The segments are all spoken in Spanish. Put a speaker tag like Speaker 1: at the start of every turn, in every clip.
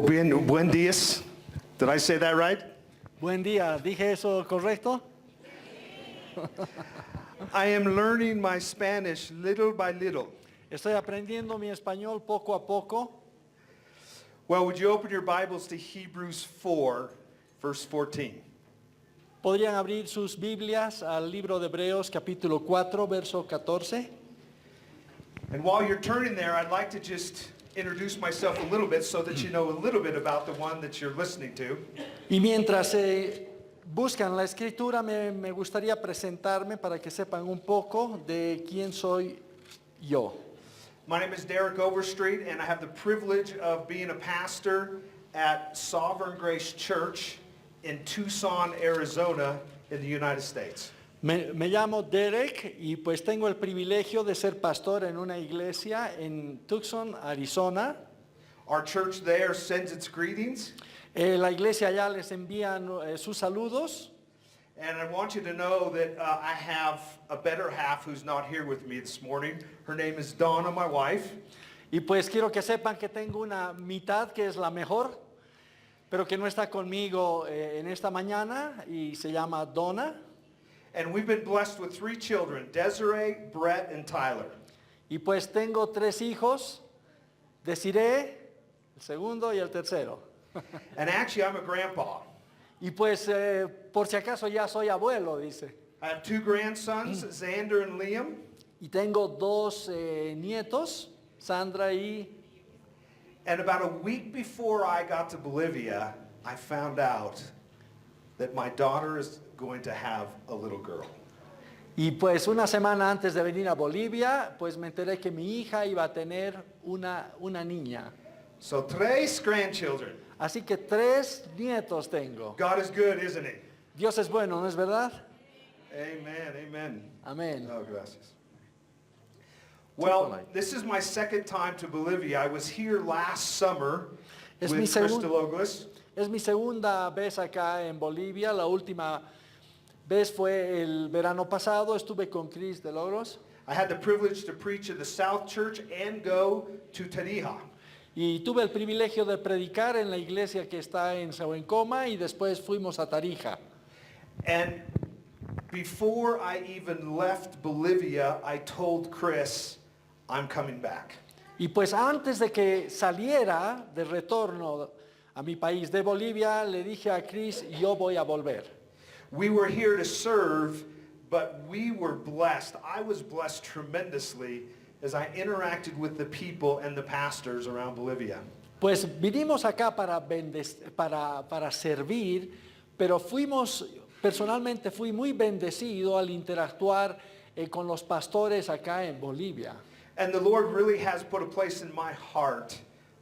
Speaker 1: Buen días. Did I say that right?
Speaker 2: Buen día, ¿dije eso correcto?
Speaker 1: I am learning my Spanish little by little.
Speaker 2: Estoy aprendiendo mi español poco a poco.
Speaker 1: Well, would you open your Bibles to Hebrews 4, verse 14?
Speaker 2: ¿Podrían abrir sus Biblias al libro de Hebreos capítulo 4, verso 14?
Speaker 1: And while you're turning there, I'd like to just introduce myself a little bit so that you know a little bit about the one that you're listening to.
Speaker 2: Y mientras buscan la escritura, me gustaría presentarme para que sepan un poco de quién soy yo.
Speaker 1: My name is Derek Overstreet, and I have the privilege of being a pastor at Sovereign Grace Church in Tucson, Arizona, in the United States.
Speaker 2: Me llamo Derek y pues tengo el privilegio de ser pastor en una iglesia en Tucson, Arizona.
Speaker 1: Our church there sends its greetings.
Speaker 2: La iglesia ya les envía sus saludos.
Speaker 1: And I want you to know that I have a better half who's not here with me this morning. Her name is Donna, my wife.
Speaker 2: Y pues quiero que sepan que tengo una mitad que es la mejor, pero que no está conmigo en esta mañana y se llama Donna.
Speaker 1: And we've been blessed with 3 children, Desiree, Brett, and Tyler.
Speaker 2: Y pues tengo 3 hijos, Desiree, el segundo y el tercero.
Speaker 1: And actually, I'm a grandpa.
Speaker 2: Y pues por si acaso ya soy abuelo, dice.
Speaker 1: I have 2 grandsons, Xander and Liam.
Speaker 2: Y tengo 2 nietos, Sandra y...
Speaker 1: And about a week before I got to Bolivia, I found out that my daughter is going to have a little girl.
Speaker 2: Y pues una semana antes de venir a Bolivia, pues me enteré que mi hija iba a tener una niña.
Speaker 1: So 3 grandchildren.
Speaker 2: Así que 3 nietos tengo.
Speaker 1: God is good, isn't he?
Speaker 2: Dios es bueno, ¿no es verdad?
Speaker 1: Amen, amen.
Speaker 2: Amén.
Speaker 1: Oh, gracias. Well, this is my second time to Bolivia. I was here last summer
Speaker 2: Es
Speaker 1: with
Speaker 2: mi
Speaker 1: Chris
Speaker 2: segun-
Speaker 1: DeLogos.
Speaker 2: Es mi segunda vez acá en Bolivia. La última vez fue el verano pasado. Estuve con Chris de Logros.
Speaker 1: I had the privilege to preach at the South Church and go to Tarija.
Speaker 2: Y tuve el privilegio de predicar en la iglesia que está en Sahuencoma y después fuimos a Tarija.
Speaker 1: And before I even left Bolivia, I told Chris, I'm coming back.
Speaker 2: Y pues antes de que saliera de retorno a mi país de Bolivia, le dije a Chris, yo voy a volver.
Speaker 1: We were here to serve, but we were blessed. I was blessed tremendously as I interacted with the people and the pastors around Bolivia.
Speaker 2: Pues vinimos acá para servir, pero personalmente fui muy bendecido al interactuar con los pastores acá en Bolivia.
Speaker 1: And the Lord really has put a place in my heart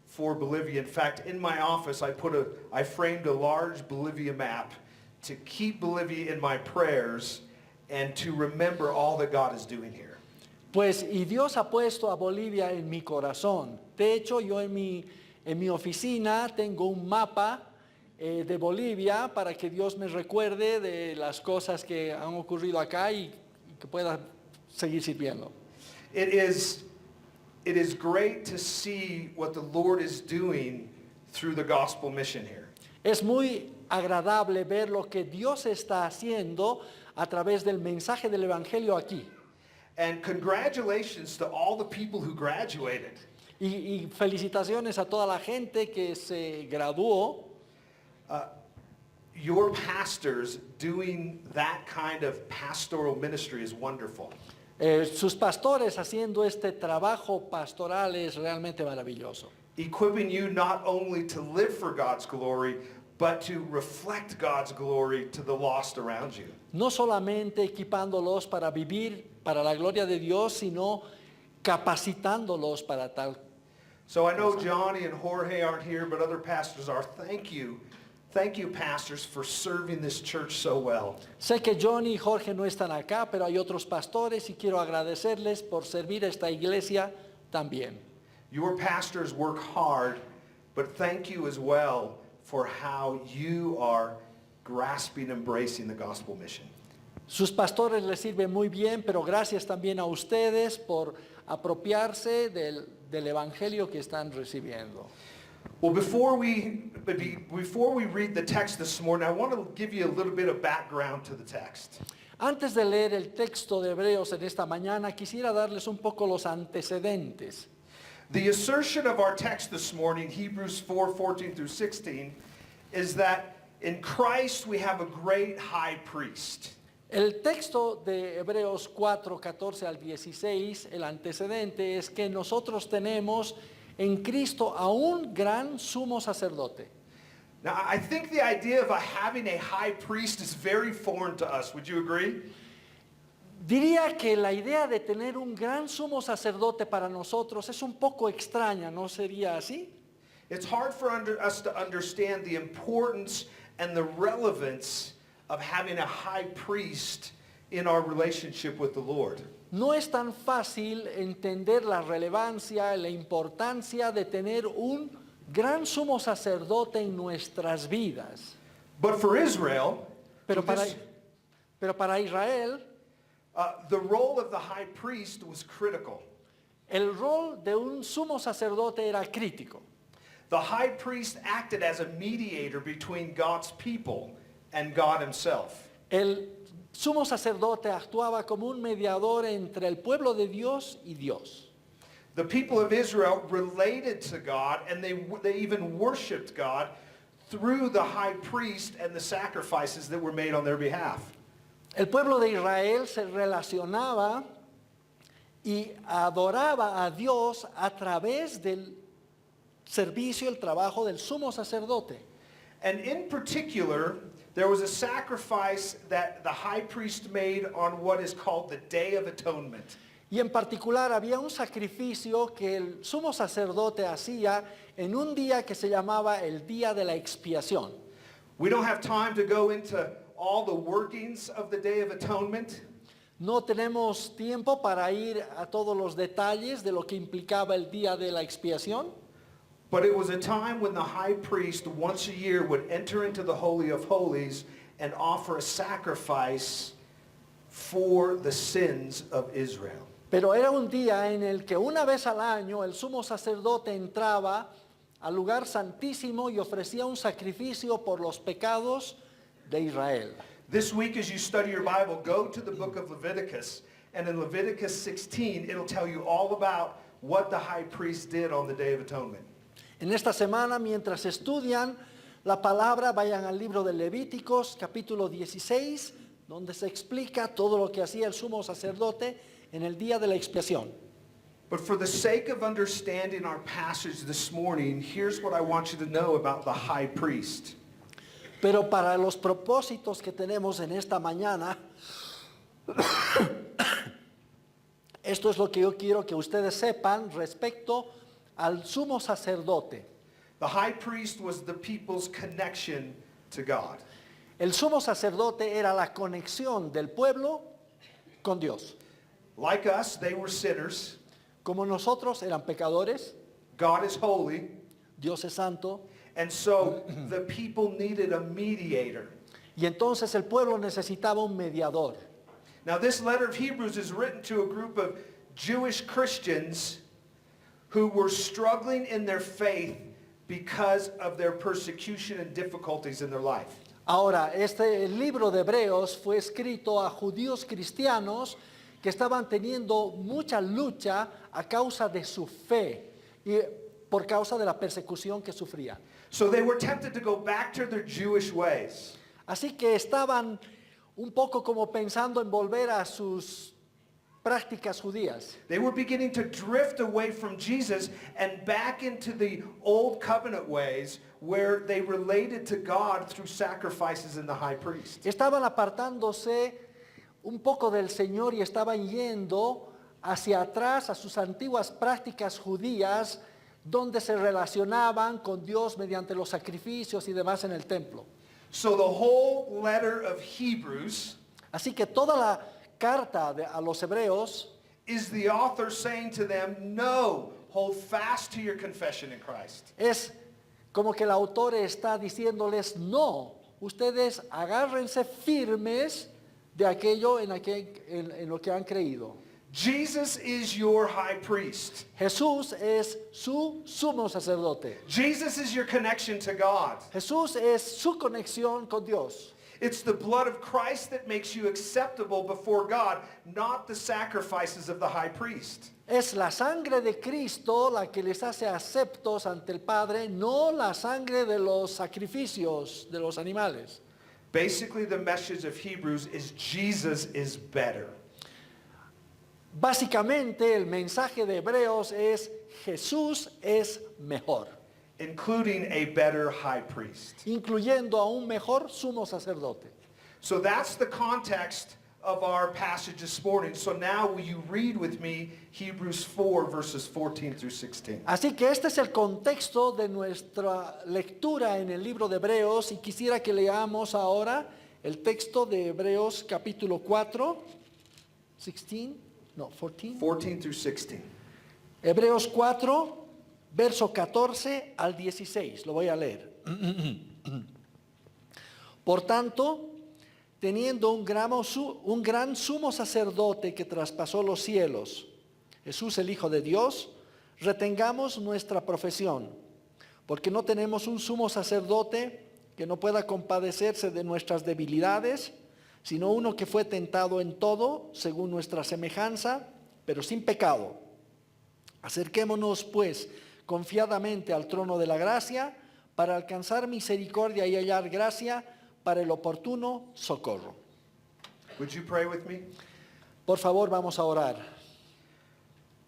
Speaker 1: for Bolivia. In fact, in my office, I framed a large Bolivia map to keep Bolivia in my prayers and to remember all that God is doing here.
Speaker 2: Pues y Dios ha puesto a Bolivia en mi corazón. De hecho, yo en mi oficina tengo un mapa de Bolivia para que Dios me recuerde de las cosas que han ocurrido acá y que pueda seguir sirviendo.
Speaker 1: It is great to see what the Lord is doing through the gospel mission here.
Speaker 2: Es muy agradable ver lo que Dios está haciendo a través del mensaje del Evangelio aquí.
Speaker 1: And congratulations to all the people who graduated.
Speaker 2: Y felicitaciones a toda la gente que se graduó.
Speaker 1: Your pastors doing that kind of pastoral ministry is wonderful.
Speaker 2: Sus pastores haciendo este trabajo pastoral es realmente maravilloso.
Speaker 1: Equipping you not only to live for God's glory, but to reflect God's glory to the lost around you.
Speaker 2: No solamente equipándolos para vivir para la gloria de Dios, sino capacitándolos para tal.
Speaker 1: So I know Johnny and Jorge aren't here, but other pastors are. Thank you. Thank you, pastors, for serving this church so well.
Speaker 2: Sé que Johnny y Jorge no están acá, pero hay otros pastores y quiero agradecerles por servir a esta iglesia también.
Speaker 1: Your pastors work hard, but thank you as well for how you are grasping, embracing the gospel mission.
Speaker 2: Sus pastores les sirven muy bien, pero gracias también a ustedes por apropiarse del evangelio que están recibiendo.
Speaker 1: Well, before we read the text this morning, I want to give you a little bit of background to the text.
Speaker 2: Antes de leer el texto de Hebreos en esta mañana, quisiera darles un poco los antecedentes.
Speaker 1: The assertion of our text this morning, Hebrews 4:14 through 16, is that in Christ we have a great high priest.
Speaker 2: El texto de Hebreos 4, 14 al 16, el antecedente es que nosotros tenemos en Cristo a un gran sumo sacerdote.
Speaker 1: Now, I think the idea of having a high priest is very foreign to us. Would you agree?
Speaker 2: Diría que la idea de tener un gran sumo sacerdote para nosotros es un poco extraña, ¿no sería así?
Speaker 1: It's hard for us to understand the importance and the relevance of having a high priest in our relationship with the Lord.
Speaker 2: No es tan fácil entender la relevancia, la importancia de tener un gran sumo sacerdote en nuestras vidas.
Speaker 1: But for Israel,
Speaker 2: Pero
Speaker 1: this-
Speaker 2: para Israel,
Speaker 1: the role of the high priest was critical.
Speaker 2: el rol de un sumo sacerdote era crítico.
Speaker 1: The high priest acted as a mediator between God's people and God himself.
Speaker 2: El sumo sacerdote actuaba como un mediador entre el pueblo de Dios y Dios.
Speaker 1: The people of Israel related to God, and they even worshiped God through the high priest and the sacrifices that were made on their behalf.
Speaker 2: El pueblo de Israel se relacionaba y adoraba a Dios a través del servicio, el trabajo del sumo sacerdote.
Speaker 1: And in particular, there was a sacrifice that the high priest made on what is called the Day of Atonement.
Speaker 2: Y en particular había un sacrificio que el sumo sacerdote hacía en un día que se llamaba el Día de la Expiación.
Speaker 1: We don't have time to go into all the workings of the Day of Atonement,
Speaker 2: No tenemos tiempo para ir a todos los detalles de lo que implicaba el Día de la Expiación,
Speaker 1: but it was a time when the high priest once a year would enter into the Holy of Holies and offer a sacrifice for the sins of Israel.
Speaker 2: pero era un día en el que una vez al año el sumo sacerdote entraba al lugar santísimo y ofrecía un sacrificio por los pecados de Israel.
Speaker 1: This week as you study your Bible, go to the book of Leviticus, and in Leviticus 16, it'll tell you all about what the high priest did on the Day of Atonement.
Speaker 2: En esta semana, mientras estudian la palabra, vayan al libro de Levíticos, capítulo 16, donde se explica todo lo que hacía el sumo sacerdote en el día de la expiación.
Speaker 1: But for the sake of understanding our passage this morning, here's what I want you to know about the high priest.
Speaker 2: Pero para los propósitos que tenemos en esta mañana, esto es lo que yo quiero que ustedes sepan respecto al sumo sacerdote.
Speaker 1: The high priest was the people's connection to God.
Speaker 2: El sumo sacerdote era la conexión del pueblo con Dios.
Speaker 1: Like us, they were sinners.
Speaker 2: Como nosotros eran pecadores,
Speaker 1: God is holy.
Speaker 2: Dios es santo,
Speaker 1: And so the people needed a mediator.
Speaker 2: y entonces el pueblo necesitaba un mediador.
Speaker 1: Now this letter of Hebrews is written to a group of Jewish Christians who were struggling in their faith because of their persecution and difficulties in their life.
Speaker 2: Ahora, el libro de Hebreos fue escrito a judíos cristianos que estaban teniendo mucha lucha a causa de su fe y por causa de la persecución que sufrían.
Speaker 1: So they were tempted to go back to their Jewish ways.
Speaker 2: Así que estaban un poco como pensando en volver a sus prácticas judías.
Speaker 1: They were beginning to drift away from Jesus and back into the old covenant ways where they related to God through sacrifices in the high priest.
Speaker 2: Estaban apartándose un poco del Señor y estaban yendo hacia atrás a sus antiguas prácticas judías donde se relacionaban con Dios mediante los sacrificios y demás en el templo.
Speaker 1: So the whole letter of Hebrews
Speaker 2: Así que toda la carta a los hebreos
Speaker 1: is the author saying to them, no, hold fast to your confession in Christ.
Speaker 2: es como que el autor está diciéndoles, no, ustedes agárrense firmes de aquello en lo que han creído.
Speaker 1: Jesus is your high priest.
Speaker 2: Jesús es su sumo sacerdote.
Speaker 1: Jesus is your connection to God.
Speaker 2: Jesús es su conexión con Dios.
Speaker 1: It's the blood of Christ that makes you acceptable before God, not the sacrifices of the high priest.
Speaker 2: Es la sangre de Cristo la que les hace aceptos ante el Padre, no la sangre de los sacrificios de los animales.
Speaker 1: Basically, the message of Hebrews is Jesus is better.
Speaker 2: Básicamente el mensaje de Hebreos es Jesús es mejor,
Speaker 1: Including a better high priest.
Speaker 2: incluyendo a un mejor sumo sacerdote.
Speaker 1: So that's the context of our passage this morning. So now will you read with me Hebrews 4 verses 14 through 16.
Speaker 2: Así que este es el contexto de nuestra lectura en el libro de Hebreos y quisiera que leamos ahora el texto de Hebreos capítulo 4, 14.
Speaker 1: 14 through 16.
Speaker 2: Hebreos 4, verso 14 al 16. Lo voy a leer. Por tanto, teniendo un gran sumo sacerdote que traspasó los cielos, Jesús el Hijo de Dios, retengamos nuestra profesión, porque no tenemos un sumo sacerdote que no pueda compadecerse de nuestras debilidades, sino uno que fue tentado en todo, según nuestra semejanza, pero sin pecado. Acerquémonos, pues, confiadamente al trono de la gracia, para alcanzar misericordia y hallar gracia para el oportuno socorro.
Speaker 1: Would you pray with me?
Speaker 2: Por favor, vamos a orar.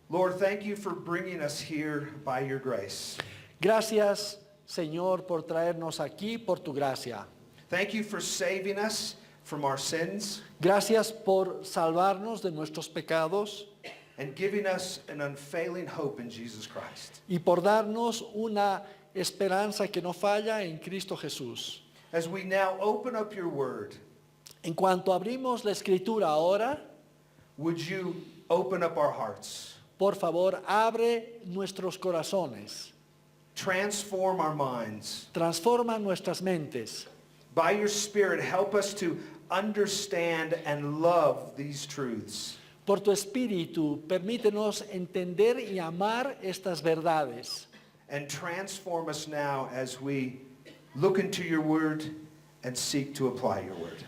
Speaker 1: Lord, thank you for bringing us here by your grace.
Speaker 2: Gracias, Señor, por traernos aquí por tu gracia.
Speaker 1: Thank you for saving us from our sins
Speaker 2: Gracias por salvarnos de nuestros pecados
Speaker 1: and giving us an unfailing hope in Jesus Christ.
Speaker 2: y por darnos una esperanza que no falla en Cristo Jesús.
Speaker 1: As we now open up your word,
Speaker 2: En cuanto abrimos la escritura ahora,
Speaker 1: would you open up our hearts,
Speaker 2: por favor, abre nuestros corazones,
Speaker 1: transform our minds.
Speaker 2: transforma nuestras mentes.
Speaker 1: By your Spirit, help us to understand and love these truths.
Speaker 2: Por tu Espíritu, permítenos entender y amar estas verdades.
Speaker 1: And transform us now as we look into your word and seek to apply your word.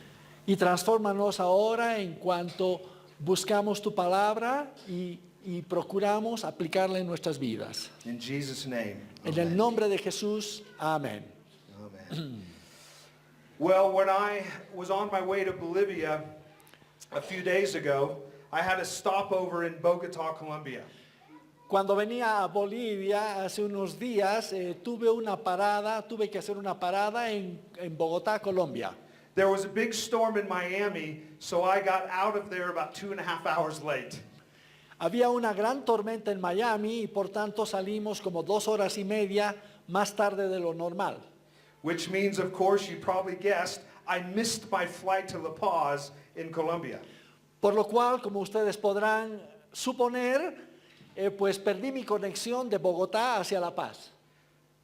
Speaker 2: Y transfórmanos ahora en cuanto buscamos tu palabra y procuramos aplicarla en nuestras vidas.
Speaker 1: In Jesus' name.
Speaker 2: En el nombre de Jesús, amén.
Speaker 1: Amen. Well, when I was on my way to Bolivia a few days ago, I had a stopover in Bogotá, Colombia.
Speaker 2: Cuando venía a Bolivia hace unos días, tuve que hacer una parada en Bogotá, Colombia.
Speaker 1: There was a big storm in Miami, so I got out of there about 2.5 hours late.
Speaker 2: Había una gran tormenta en Miami y por tanto salimos como 2 horas y media más tarde de lo normal.
Speaker 1: Which means, of course, you probably guessed, I missed my flight to La Paz in Colombia.
Speaker 2: Por lo cual, como ustedes podrán suponer, pues perdí mi conexión de Bogotá hacia La Paz.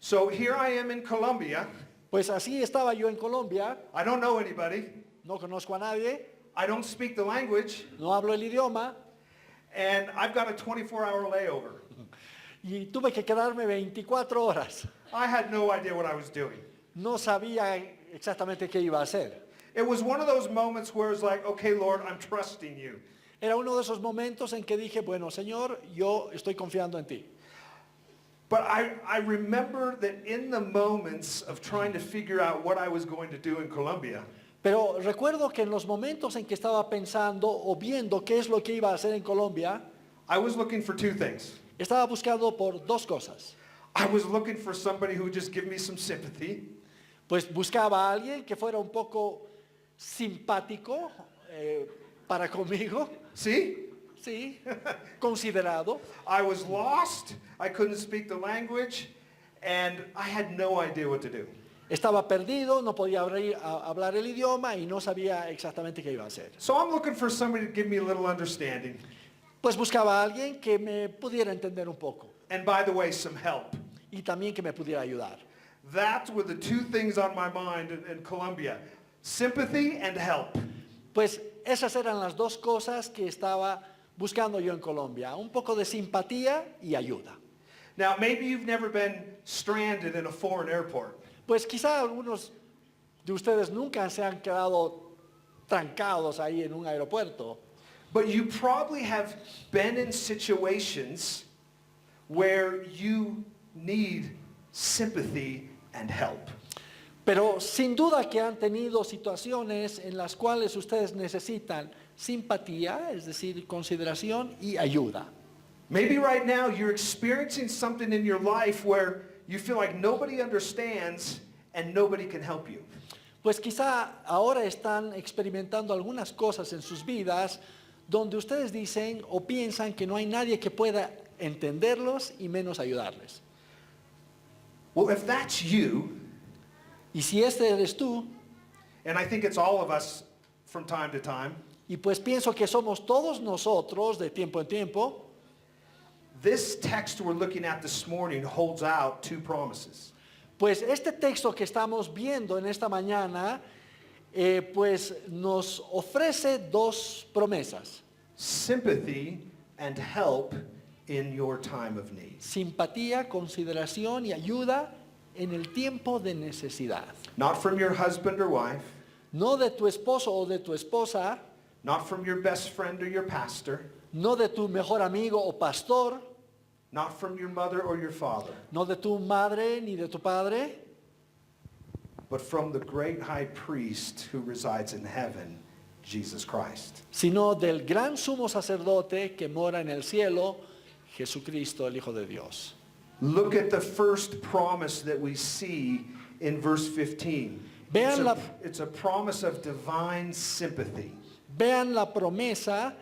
Speaker 1: So here I am in Colombia.
Speaker 2: Pues así estaba yo en Colombia,
Speaker 1: I don't know anybody.
Speaker 2: no conozco a nadie,
Speaker 1: I don't speak the language.
Speaker 2: no hablo el idioma
Speaker 1: And I've got a 24-hour layover.
Speaker 2: y tuve que quedarme 24 horas.
Speaker 1: I had no idea what I was doing.
Speaker 2: No sabía exactamente qué iba a hacer.
Speaker 1: It was one of those moments where it's like, okay, Lord, I'm trusting you.
Speaker 2: Era uno de esos momentos en que dije, bueno, Señor, yo estoy confiando en ti.
Speaker 1: But I remember that in the moments of trying to figure out what I was going to do in Colombia,
Speaker 2: Pero recuerdo que en los momentos en que estaba pensando o viendo qué es lo que iba a hacer en Colombia,
Speaker 1: I was looking for two things.
Speaker 2: estaba buscando por 2 cosas.
Speaker 1: I was looking for somebody who would just give me some sympathy.
Speaker 2: Pues buscaba a alguien que fuera un poco simpático para conmigo,
Speaker 1: See?
Speaker 2: sí, considerado.
Speaker 1: I was lost. I couldn't speak the language. And I had no idea what to do.
Speaker 2: Estaba perdido, no podía hablar el idioma y no sabía exactamente qué iba a hacer.
Speaker 1: So I'm looking for somebody to give me a little understanding.
Speaker 2: Pues buscaba a alguien que me pudiera entender un poco
Speaker 1: And by the way, some help.
Speaker 2: y también que me pudiera ayudar.
Speaker 1: That were the two things on my mind in Colombia. Sympathy and help.
Speaker 2: Pues esas eran las 2 cosas que estaba buscando yo en Colombia? Un poco de simpatía y ayuda.
Speaker 1: Now, maybe you've never been stranded in a foreign airport.
Speaker 2: Pues quizá algunos de ustedes nunca se han quedado trancados ahí en un aeropuerto.
Speaker 1: But you probably have been in situations where you need sympathy and help.
Speaker 2: Pero sin duda que han tenido situaciones en las cuales ustedes necesitan simpatía, es decir, consideración y ayuda.
Speaker 1: Maybe right now you're experiencing something in your life where you feel like nobody understands and nobody can help you.
Speaker 2: Pues quizá ahora están experimentando algunas cosas en sus vidas donde ustedes dicen o piensan que no hay nadie que pueda entenderlos y menos ayudarles.
Speaker 1: Well, if that's you,
Speaker 2: Y si este eres tú,
Speaker 1: and I think it's all of us from time to time,
Speaker 2: y pues pienso que somos todos nosotros de tiempo en tiempo,
Speaker 1: this text we're looking at this morning holds out two promises.
Speaker 2: pues este texto que estamos viendo en esta mañana, pues nos ofrece dos promesas.
Speaker 1: Sympathy and help in your time of need.
Speaker 2: Simpatía, consideración y ayuda en el tiempo de necesidad.
Speaker 1: Not from your husband or wife,
Speaker 2: No de tu esposo o de tu esposa,
Speaker 1: not from your best friend or your pastor,
Speaker 2: no de tu mejor amigo o pastor,
Speaker 1: not from your mother or your father,
Speaker 2: no de tu madre ni de tu padre,
Speaker 1: but from the great high priest who resides in heaven, Jesus Christ.
Speaker 2: sino del gran sumo sacerdote que mora en el cielo, Jesucristo, el Hijo de Dios.
Speaker 1: Look at the first promise that we see in verse 15.
Speaker 2: Vean
Speaker 1: It's a promise of divine sympathy.
Speaker 2: Vean la promesa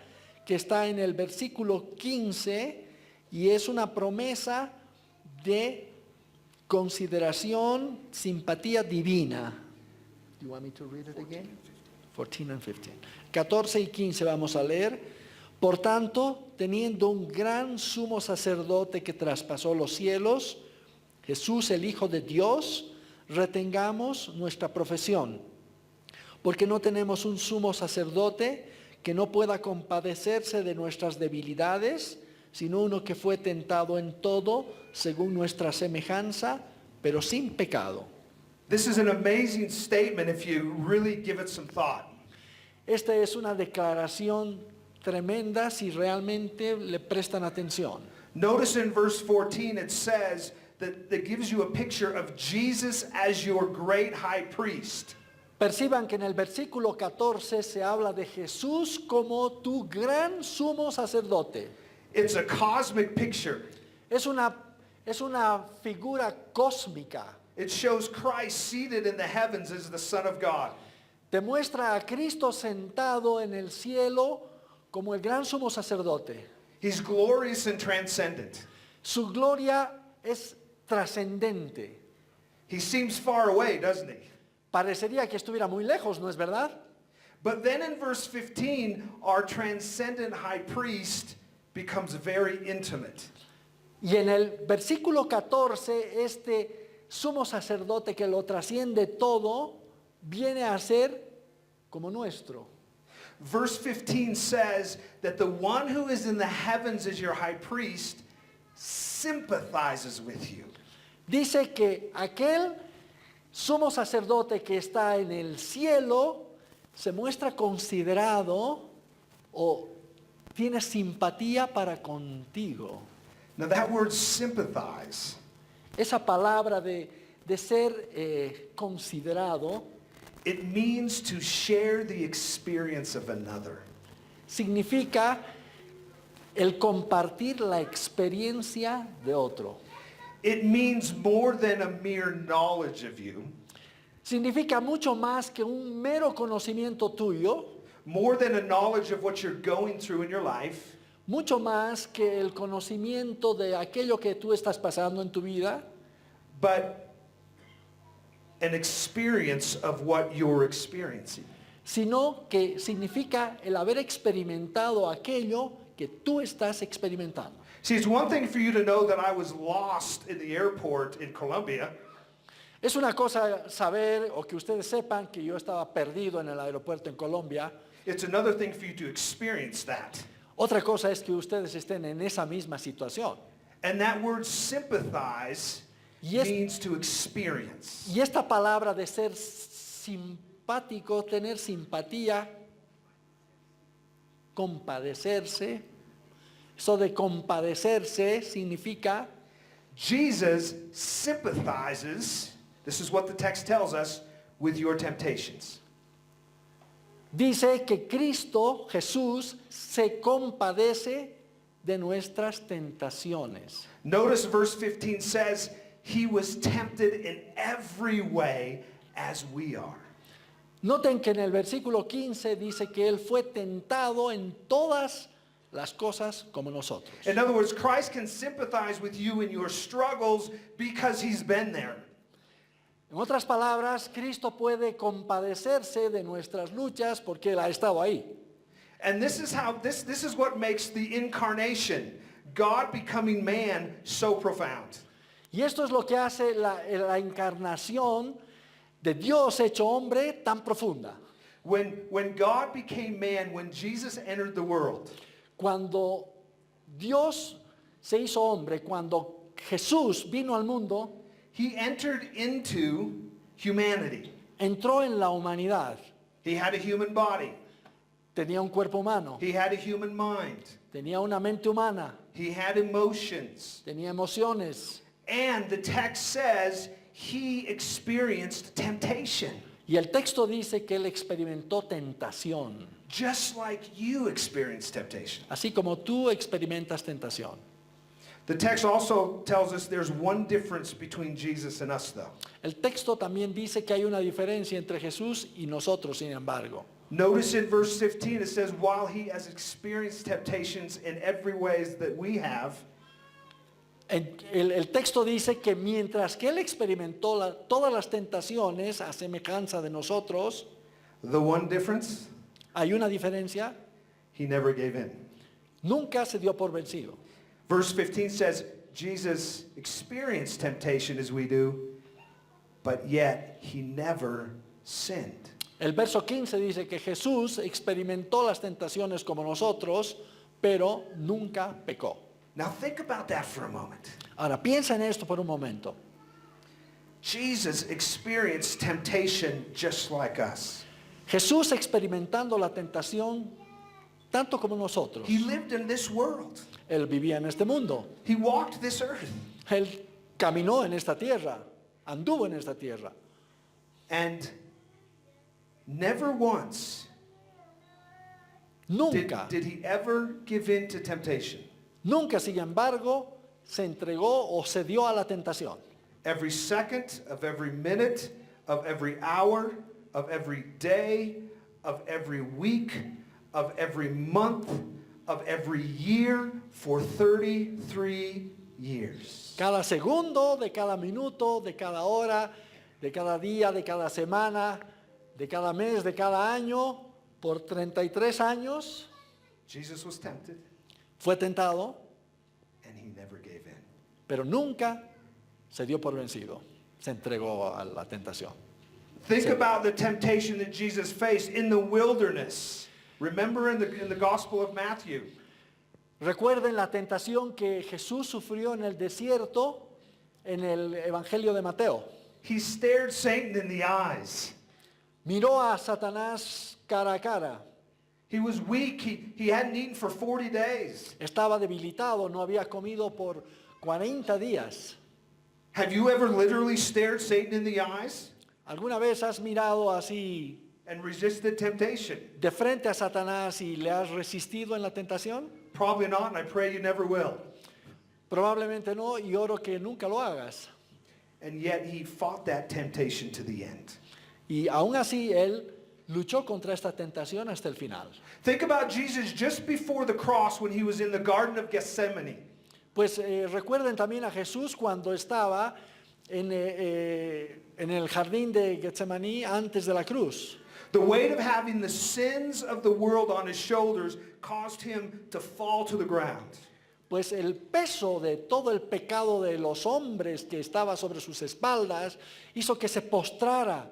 Speaker 2: que está en el versículo 15 y es una promesa de consideración, simpatía divina. Do you want me to read it again? 14 and 15. 14 y 15 vamos a leer. Por tanto, teniendo un gran sumo sacerdote que traspasó los cielos, Jesús el Hijo de Dios, retengamos nuestra profesión, porque no tenemos un sumo sacerdote que no pueda compadecerse de nuestras debilidades, sino uno que fue tentado en todo según nuestra semejanza, pero sin pecado.
Speaker 1: This is an amazing statement if you really give it some thought.
Speaker 2: Esta es una declaración tremenda si realmente le prestan atención.
Speaker 1: Notice in verse 14 it says that gives you a picture of Jesus as your great high priest.
Speaker 2: Perciban que en el versículo 14 se habla de Jesús como tu gran sumo sacerdote.
Speaker 1: It's a cosmic picture.
Speaker 2: Es una figura cósmica.
Speaker 1: It shows Christ seated in the heavens as the Son of God.
Speaker 2: Te muestra a Cristo sentado en el cielo como el gran sumo sacerdote.
Speaker 1: He's glorious and transcendent.
Speaker 2: Su gloria es trascendente.
Speaker 1: He seems far away, doesn't he?
Speaker 2: Parecería que estuviera muy lejos, ¿no es verdad?
Speaker 1: But then in verse 15, our transcendent high priest becomes very intimate.
Speaker 2: Y en el versículo 14, este sumo sacerdote que lo trasciende todo, viene a ser como nuestro.
Speaker 1: Verse 15 says that the one who is in the heavens as your high priest sympathizes with you.
Speaker 2: Dice que aquel sumo sacerdote que está en el cielo se muestra considerado o tiene simpatía para contigo.
Speaker 1: Now that word sympathize,
Speaker 2: Esa palabra de ser considerado
Speaker 1: it means to share the experience of another.
Speaker 2: significa el compartir la experiencia de otro.
Speaker 1: It means more than a mere knowledge of you,
Speaker 2: Significa mucho más que un mero conocimiento tuyo,
Speaker 1: more than a knowledge of what you're going through in your life,
Speaker 2: mucho más que el conocimiento de aquello que tú estás pasando en tu vida,
Speaker 1: but an experience of what you're experiencing.
Speaker 2: sino que significa el haber experimentado aquello que tú estás experimentando.
Speaker 1: See, it's one thing for you to know that I was lost in the airport in Colombia,
Speaker 2: Es una cosa saber o que ustedes sepan que yo estaba perdido en el aeropuerto en Colombia.
Speaker 1: it's another thing for you to experience that.
Speaker 2: Otra cosa es que ustedes estén en esa misma situación.
Speaker 1: And that word sympathize
Speaker 2: Yes.
Speaker 1: means to experience.
Speaker 2: Y esta palabra de ser simpático, tener simpatía, compadecerse, eso de compadecerse significa
Speaker 1: Jesus sympathizes, this is what the text tells us, with your temptations.
Speaker 2: dice que Cristo, Jesús, se compadece de nuestras tentaciones.
Speaker 1: Notice verse 15 says, he was tempted in every way as we are.
Speaker 2: Noten que en el versículo 15 dice que Él fue tentado en todas las cosas como nosotros.
Speaker 1: In other words, Christ can sympathize with you in your struggles because he's been there.
Speaker 2: En otras palabras, Cristo puede compadecerse de nuestras luchas porque Él ha estado ahí.
Speaker 1: And this is how this is what makes the incarnation, God becoming man, so profound.
Speaker 2: Y esto es lo que hace la encarnación de Dios hecho hombre tan profunda.
Speaker 1: When God became man, when Jesus entered the world,
Speaker 2: Cuando Dios se hizo hombre, cuando Jesús vino al mundo,
Speaker 1: he entered into humanity.
Speaker 2: entró en la humanidad.
Speaker 1: He had a human body.
Speaker 2: Tenía un cuerpo humano,
Speaker 1: He had a human mind.
Speaker 2: tenía una mente humana,
Speaker 1: He had emotions.
Speaker 2: tenía emociones.
Speaker 1: And the text says he experienced temptation,
Speaker 2: Y el texto dice que Él experimentó tentación,
Speaker 1: just like you experienced temptation.
Speaker 2: así como tú experimentas tentación.
Speaker 1: The text also tells us there's one difference between Jesus and us, though.
Speaker 2: El texto también dice que hay una diferencia entre Jesús y nosotros, sin embargo.
Speaker 1: Notice in verse 15 it says, while he has experienced temptations in every ways that we have,
Speaker 2: El texto dice que mientras que Él experimentó todas las tentaciones a semejanza de nosotros,
Speaker 1: the one difference,
Speaker 2: hay una diferencia,
Speaker 1: he never gave in.
Speaker 2: nunca se dio por vencido.
Speaker 1: Verse 15 says, Jesus experienced temptation as we do, but yet he never sinned.
Speaker 2: El verso 15 dice que Jesús experimentó las tentaciones como nosotros, pero nunca pecó.
Speaker 1: Now think about that for a moment.
Speaker 2: Ahora piensa en esto por un momento.
Speaker 1: Jesus experienced temptation just like us.
Speaker 2: Jesús experimentando la tentación tanto como nosotros.
Speaker 1: He lived in this world.
Speaker 2: Él vivía en este mundo.
Speaker 1: He walked this earth.
Speaker 2: Él caminó en esta tierra, anduvo en esta tierra.
Speaker 1: And never once
Speaker 2: Nunca,
Speaker 1: did he ever give in to temptation.
Speaker 2: nunca, sin embargo, se entregó o se dio a la tentación.
Speaker 1: Every second of every minute of every hour of every day of every week of every month of every year for 33 years.
Speaker 2: Cada segundo, de cada minuto, de cada hora, de cada día, de cada semana, de cada mes, de cada año, por 33 años,
Speaker 1: Jesus was tempted
Speaker 2: fue tentado,
Speaker 1: and he never gave in.
Speaker 2: pero nunca se dio por vencido. Se entregó a la tentación.
Speaker 1: Think
Speaker 2: Sí.
Speaker 1: about the temptation that Jesus faced in the wilderness. Remember in the Gospel of Matthew.
Speaker 2: Recuerden la tentación que Jesús sufrió en el desierto en el Evangelio de Mateo.
Speaker 1: He stared Satan in the eyes.
Speaker 2: Miró a Satanás cara a cara.
Speaker 1: He was weak. He hadn't eaten for 40 days.
Speaker 2: Estaba debilitado, no había comido por 40 días.
Speaker 1: Have you ever literally stared Satan in the eyes
Speaker 2: ¿Alguna vez has mirado así
Speaker 1: and resisted temptation?
Speaker 2: de frente a Satanás y le has resistido en la tentación?
Speaker 1: Probably not, and I pray you never will.
Speaker 2: Probablemente no, y oro que nunca lo hagas.
Speaker 1: And yet he fought that temptation to the end.
Speaker 2: Y aún así él luchó contra esta tentación hasta el final.
Speaker 1: Think about Jesus just before the cross when he was in the Garden of Gethsemane.
Speaker 2: Pues recuerden también a Jesús cuando estaba en el jardín de Getsemaní antes de la cruz.
Speaker 1: The weight of having the sins of the world on his shoulders caused him to fall to the ground.
Speaker 2: Pues el peso de todo el pecado de los hombres que estaba sobre sus espaldas hizo que se postrara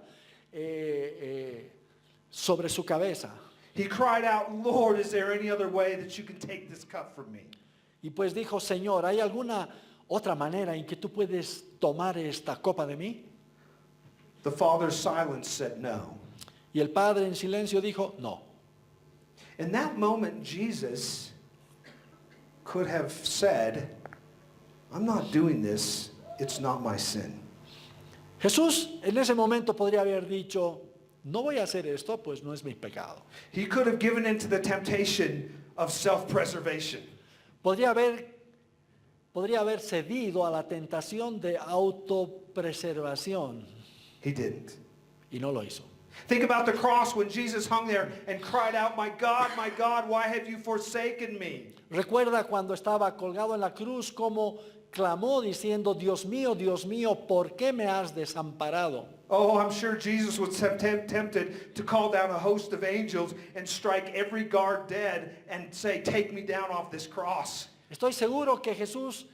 Speaker 2: sobre su cabeza.
Speaker 1: He cried out, Lord, is there any other way that you can take this cup from me?
Speaker 2: Y pues dijo, Señor, ¿hay alguna otra manera en que tú puedes tomar esta copa de mí?
Speaker 1: The Father's silence said no.
Speaker 2: Y el Padre en silencio dijo, no.
Speaker 1: In that moment, Jesus could have said, I'm not doing this, it's not my sin.
Speaker 2: Jesús en ese momento podría haber dicho, no voy a hacer esto, pues no es mi pecado.
Speaker 1: He could have given into the temptation of self-preservation.
Speaker 2: Podría haber cedido a la tentación de autopreservación
Speaker 1: He didn't.
Speaker 2: y no lo hizo.
Speaker 1: Think about the cross when Jesus hung there and cried out, my God, why have you forsaken me?
Speaker 2: Recuerda cuando estaba colgado en la cruz como clamó diciendo, Dios mío, ¿por qué me has desamparado?
Speaker 1: Oh, I'm sure Jesus was tempted to call down a host of angels and strike every guard dead and say, take me down off this cross.
Speaker 2: Estoy seguro que Jesús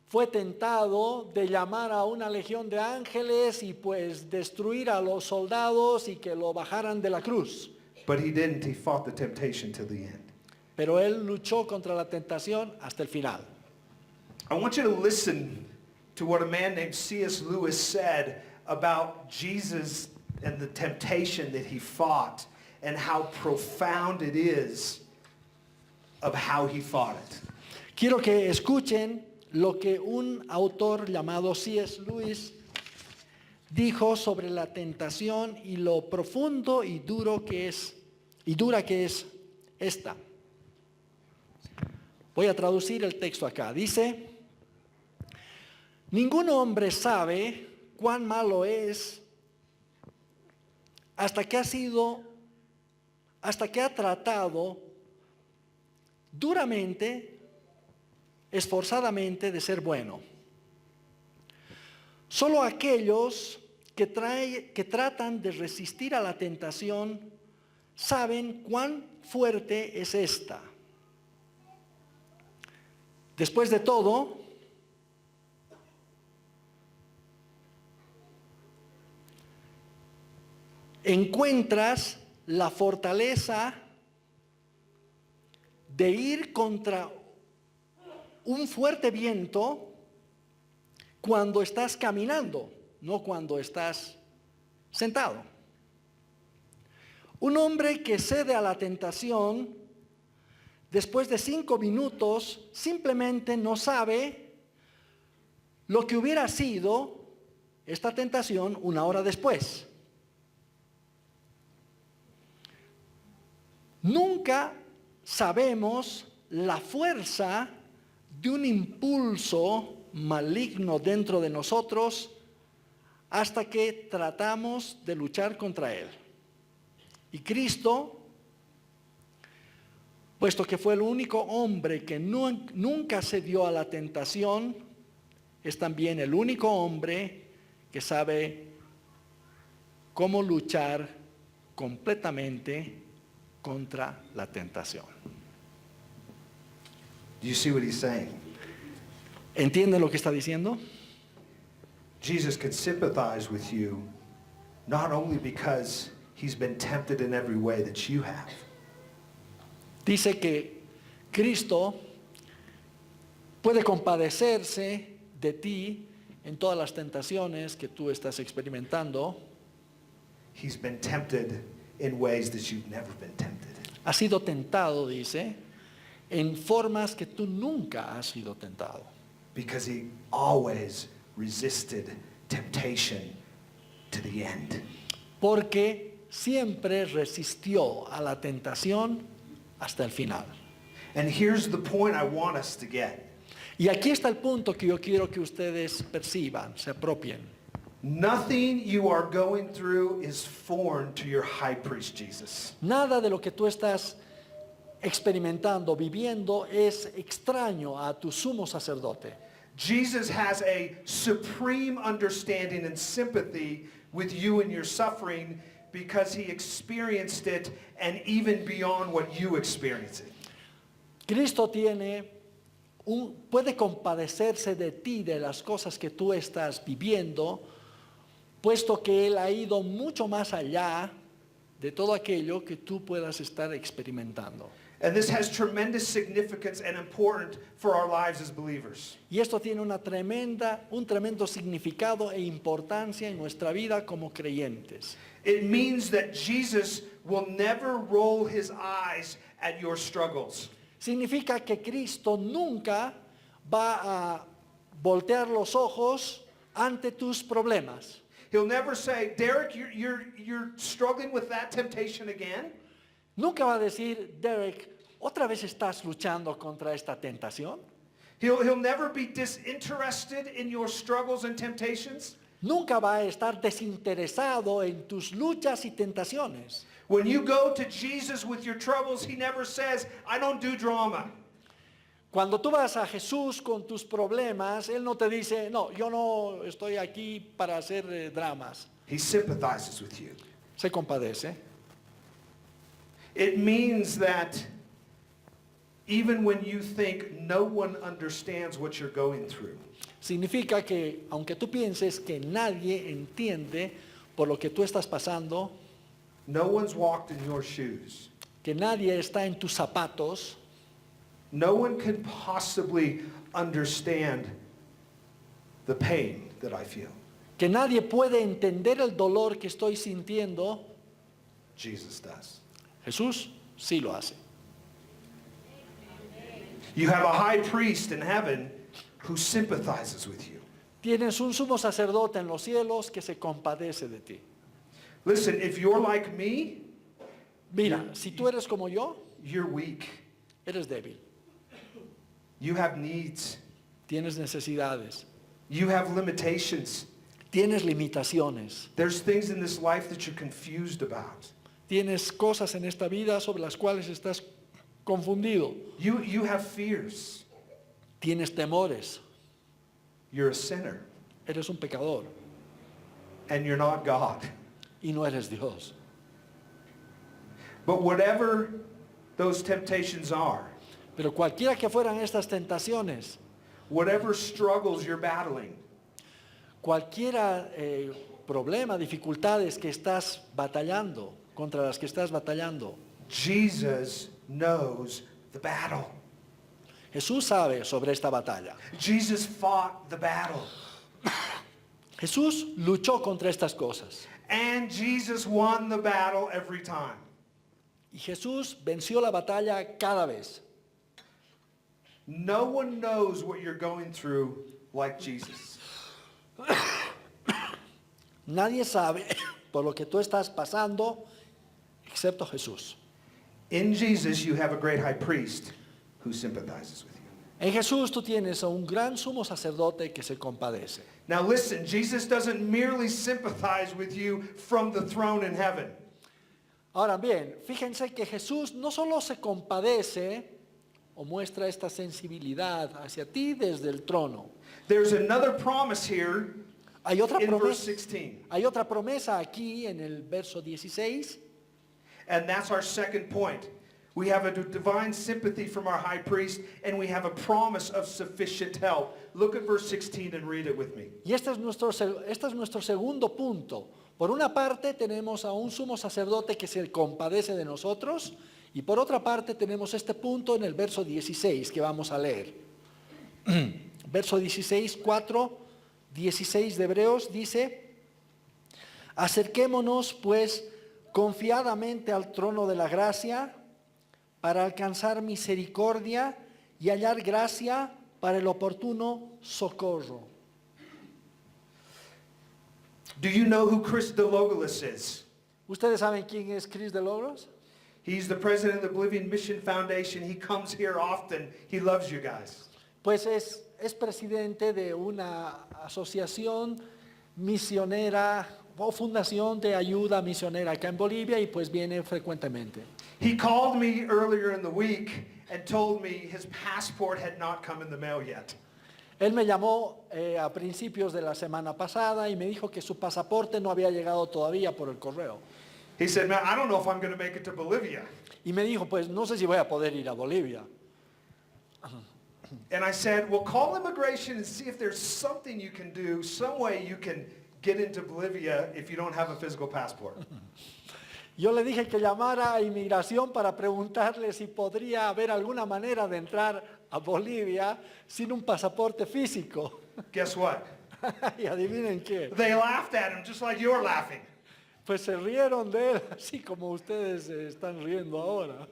Speaker 2: fue tentado de llamar a una legión de ángeles y pues destruir a los soldados y que lo bajaran de la cruz.
Speaker 1: But he didn't. He fought the temptation till the end.
Speaker 2: Pero él luchó contra la tentación hasta el final.
Speaker 1: I want you to listen to what a man named C.S. Lewis said about Jesus and the temptation that he fought and how profound it is of how he fought it.
Speaker 2: Quiero que escuchen lo que un autor llamado C.S. Lewis dijo sobre la tentación y lo profundo y dura que es esta. Voy a traducir el texto acá. Dice, ningún hombre sabe cuán malo es hasta que ha tratado duramente, esforzadamente de ser bueno. Solo aquellos que tratan de resistir a la tentación saben cuán fuerte es esta. Después de todo, encuentras la fortaleza de ir contra un fuerte viento cuando estás caminando, no cuando estás sentado. Un hombre que cede a la tentación, después de 5 minutos, simplemente no sabe lo que hubiera sido esta tentación 1 hora después. Nunca sabemos la fuerza de un impulso maligno dentro de nosotros hasta que tratamos de luchar contra él. Y Cristo, puesto que fue el único hombre que nunca cedió a la tentación, es también el único hombre que sabe cómo luchar completamente contra la tentación.
Speaker 1: Do you see what he's saying?
Speaker 2: ¿Entienden lo que está diciendo?
Speaker 1: Jesus can sympathize with you not only because he's been tempted in every way that you have,
Speaker 2: Dice que Cristo puede compadecerse de ti en todas las tentaciones que tú estás experimentando.
Speaker 1: he's been tempted in ways that you've never been tempted.
Speaker 2: Ha sido tentado, dice, en formas que tú nunca has sido tentado.
Speaker 1: Because he always resisted temptation to the end.
Speaker 2: Porque siempre resistió a la tentación hasta el final.
Speaker 1: And here's the point I want us to get.
Speaker 2: Y aquí está el punto que yo quiero que ustedes perciban, se apropien.
Speaker 1: Nothing you are going through is foreign to your high priest Jesus.
Speaker 2: Nada de lo que tú estás experimentando, viviendo, es extraño a tu sumo sacerdote.
Speaker 1: Jesus has a supreme understanding and sympathy with you and your suffering because he experienced it and even beyond what you experience it.
Speaker 2: Cristo puede compadecerse de ti, de las cosas que tú estás viviendo, puesto que Él ha ido mucho más allá de todo aquello que tú puedas estar experimentando.
Speaker 1: And this has tremendous significance and important for our lives as believers.
Speaker 2: Y esto tiene un tremendo significado e importancia en nuestra vida como creyentes.
Speaker 1: It means that Jesus will never roll his eyes at your struggles.
Speaker 2: Significa que Cristo nunca va a voltear los ojos ante tus problemas.
Speaker 1: He'll never say, Derek, you're struggling with that temptation again?
Speaker 2: Nunca va a decir, Derek, ¿otra vez estás luchando contra esta tentación?
Speaker 1: He'll never be disinterested in your struggles and temptations.
Speaker 2: Nunca va a estar desinteresado en tus luchas y tentaciones.
Speaker 1: When you go to Jesus with your troubles, he never says, I don't do drama.
Speaker 2: Cuando tú vas a Jesús con tus problemas, Él no te dice, no, yo no estoy aquí para hacer dramas.
Speaker 1: He sympathizes with you.
Speaker 2: Se compadece.
Speaker 1: It means that even when you think no one understands what you're going through,
Speaker 2: Significa que aunque tú pienses que nadie entiende por lo que tú estás pasando,
Speaker 1: no one's walked in your shoes,
Speaker 2: que nadie está en tus zapatos,
Speaker 1: no one can possibly understand the pain that I feel.
Speaker 2: que nadie puede entender el dolor que estoy sintiendo,
Speaker 1: Jesus does.
Speaker 2: Jesús sí lo hace.
Speaker 1: You have a high priest in heaven who sympathizes with you.
Speaker 2: Tienes un sumo sacerdote en los cielos que se compadece de ti.
Speaker 1: Listen, if you're like me,
Speaker 2: Mira, si tú eres como yo,
Speaker 1: you're weak.
Speaker 2: eres débil.
Speaker 1: You have needs.
Speaker 2: Tienes necesidades.
Speaker 1: You have limitations.
Speaker 2: Tienes limitaciones.
Speaker 1: There's things in this life that you're confused about.
Speaker 2: Tienes cosas en esta vida sobre las cuales estás confundido.
Speaker 1: You have fears.
Speaker 2: Tienes temores.
Speaker 1: You're a sinner.
Speaker 2: Eres un pecador
Speaker 1: And you're not God.
Speaker 2: y no eres Dios.
Speaker 1: But whatever those temptations are,
Speaker 2: Pero cualquiera que fueran estas tentaciones,
Speaker 1: whatever struggles you're battling,
Speaker 2: cualquiera problema, dificultades que estás batallando, contra las que estás batallando,
Speaker 1: Jesus knows the battle.
Speaker 2: Jesús sabe sobre esta batalla.
Speaker 1: Jesus fought the battle.
Speaker 2: Jesús luchó contra estas cosas.
Speaker 1: And Jesus won the battle every time.
Speaker 2: Y Jesús venció la batalla cada vez.
Speaker 1: No one knows what you're going through like Jesus.
Speaker 2: Nadie sabe por lo que tú estás pasando excepto Jesús.
Speaker 1: In Jesus, you have a great high priest who sympathizes with you.
Speaker 2: En Jesús tú tienes a un gran sumo sacerdote que se compadece.
Speaker 1: Now listen, Jesus doesn't merely sympathize with you from the throne in heaven.
Speaker 2: Ahora bien, fíjense que Jesús no solo se compadece o muestra esta sensibilidad hacia ti desde el trono.
Speaker 1: There's another promise here
Speaker 2: Hay otra
Speaker 1: in verse
Speaker 2: promesa,
Speaker 1: 16.
Speaker 2: hay otra promesa aquí en el verso 16.
Speaker 1: And that's our second point. We have a divine sympathy from our high priest, and we have a promise of sufficient help. Look at verse 16 and read it with me.
Speaker 2: Y este es nuestro segundo punto. Por una parte tenemos a un sumo sacerdote que se compadece de nosotros, y por otra parte tenemos este punto en el verso 16 que vamos a leer. Verso 16, 4, 16 de Hebreos dice: acerquémonos pues confiadamente al trono de la gracia para alcanzar misericordia y hallar gracia para el oportuno socorro.
Speaker 1: Do you know who Chris DeLogos is?
Speaker 2: ¿Ustedes saben quién es Chris de Logros?
Speaker 1: He's the president of the Bolivian Mission Foundation. He comes here often. He loves you guys.
Speaker 2: Pues es presidente de una asociación misionera o fundación de ayuda misionera acá en Bolivia y pues viene frecuentemente.
Speaker 1: He called me earlier in the week and told me his passport had not come in the mail yet.
Speaker 2: Él me llamó a principios de la semana pasada y me dijo que su pasaporte no había llegado todavía por el correo.
Speaker 1: He said, man, I don't know if I'm going to make it to Bolivia.
Speaker 2: Y me dijo, pues no sé si voy a poder ir a Bolivia.
Speaker 1: And I said, well, call immigration and see if there's something you can do, some way you can get into Bolivia if you don't have a physical passport.
Speaker 2: Yo le dije que llamara a inmigración para preguntarle si podría haber alguna manera de entrar a Bolivia sin un pasaporte físico.
Speaker 1: Guess what?
Speaker 2: Y adivinen qué,
Speaker 1: They laughed at him just like you're laughing.
Speaker 2: pues se rieron de él, así como ustedes se están riendo ahora.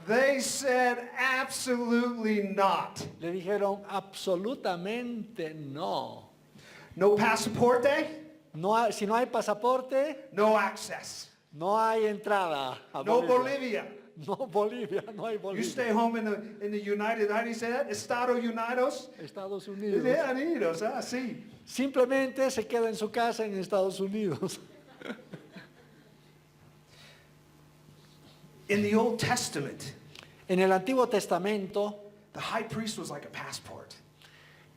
Speaker 1: They said, absolutely not.
Speaker 2: Le dijeron absolutamente no.
Speaker 1: No pasaporte,
Speaker 2: Si no hay pasaporte,
Speaker 1: no access.
Speaker 2: no hay entrada a
Speaker 1: No
Speaker 2: Bolivia.
Speaker 1: Bolivia.
Speaker 2: No Bolivia, no hay
Speaker 1: You
Speaker 2: Bolivia.
Speaker 1: stay home in the United, how do you say that? Estados Unidos?
Speaker 2: Estados Unidos.
Speaker 1: Unidos, sí.
Speaker 2: Simplemente se queda en su casa en Estados Unidos.
Speaker 1: In the Old Testament,
Speaker 2: En el Antiguo Testamento,
Speaker 1: the high priest was like a passport.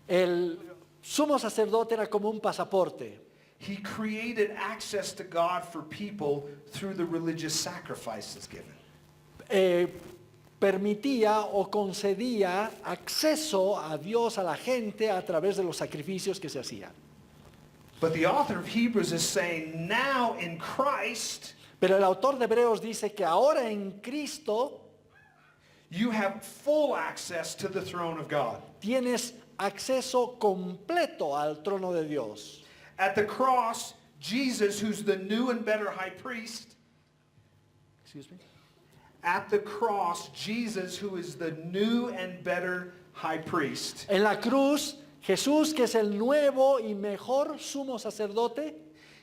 Speaker 2: el sumo sacerdote era como un pasaporte.
Speaker 1: He created access to God for people through the religious sacrifices given.
Speaker 2: Permitía o concedía acceso a Dios a la gente a través de los sacrificios que se hacían.
Speaker 1: But the author of Hebrews is saying now in Christ,
Speaker 2: Pero el autor de Hebreos dice que ahora en Cristo
Speaker 1: you have full access to the throne of God.
Speaker 2: tienes acceso completo al trono de Dios.
Speaker 1: At the cross, Jesus, who's the new and better high priest,
Speaker 2: Excuse me.
Speaker 1: at the cross, Jesus, who is the new and better high priest,
Speaker 2: En la cruz, Jesús, que es el nuevo y mejor sumo sacerdote,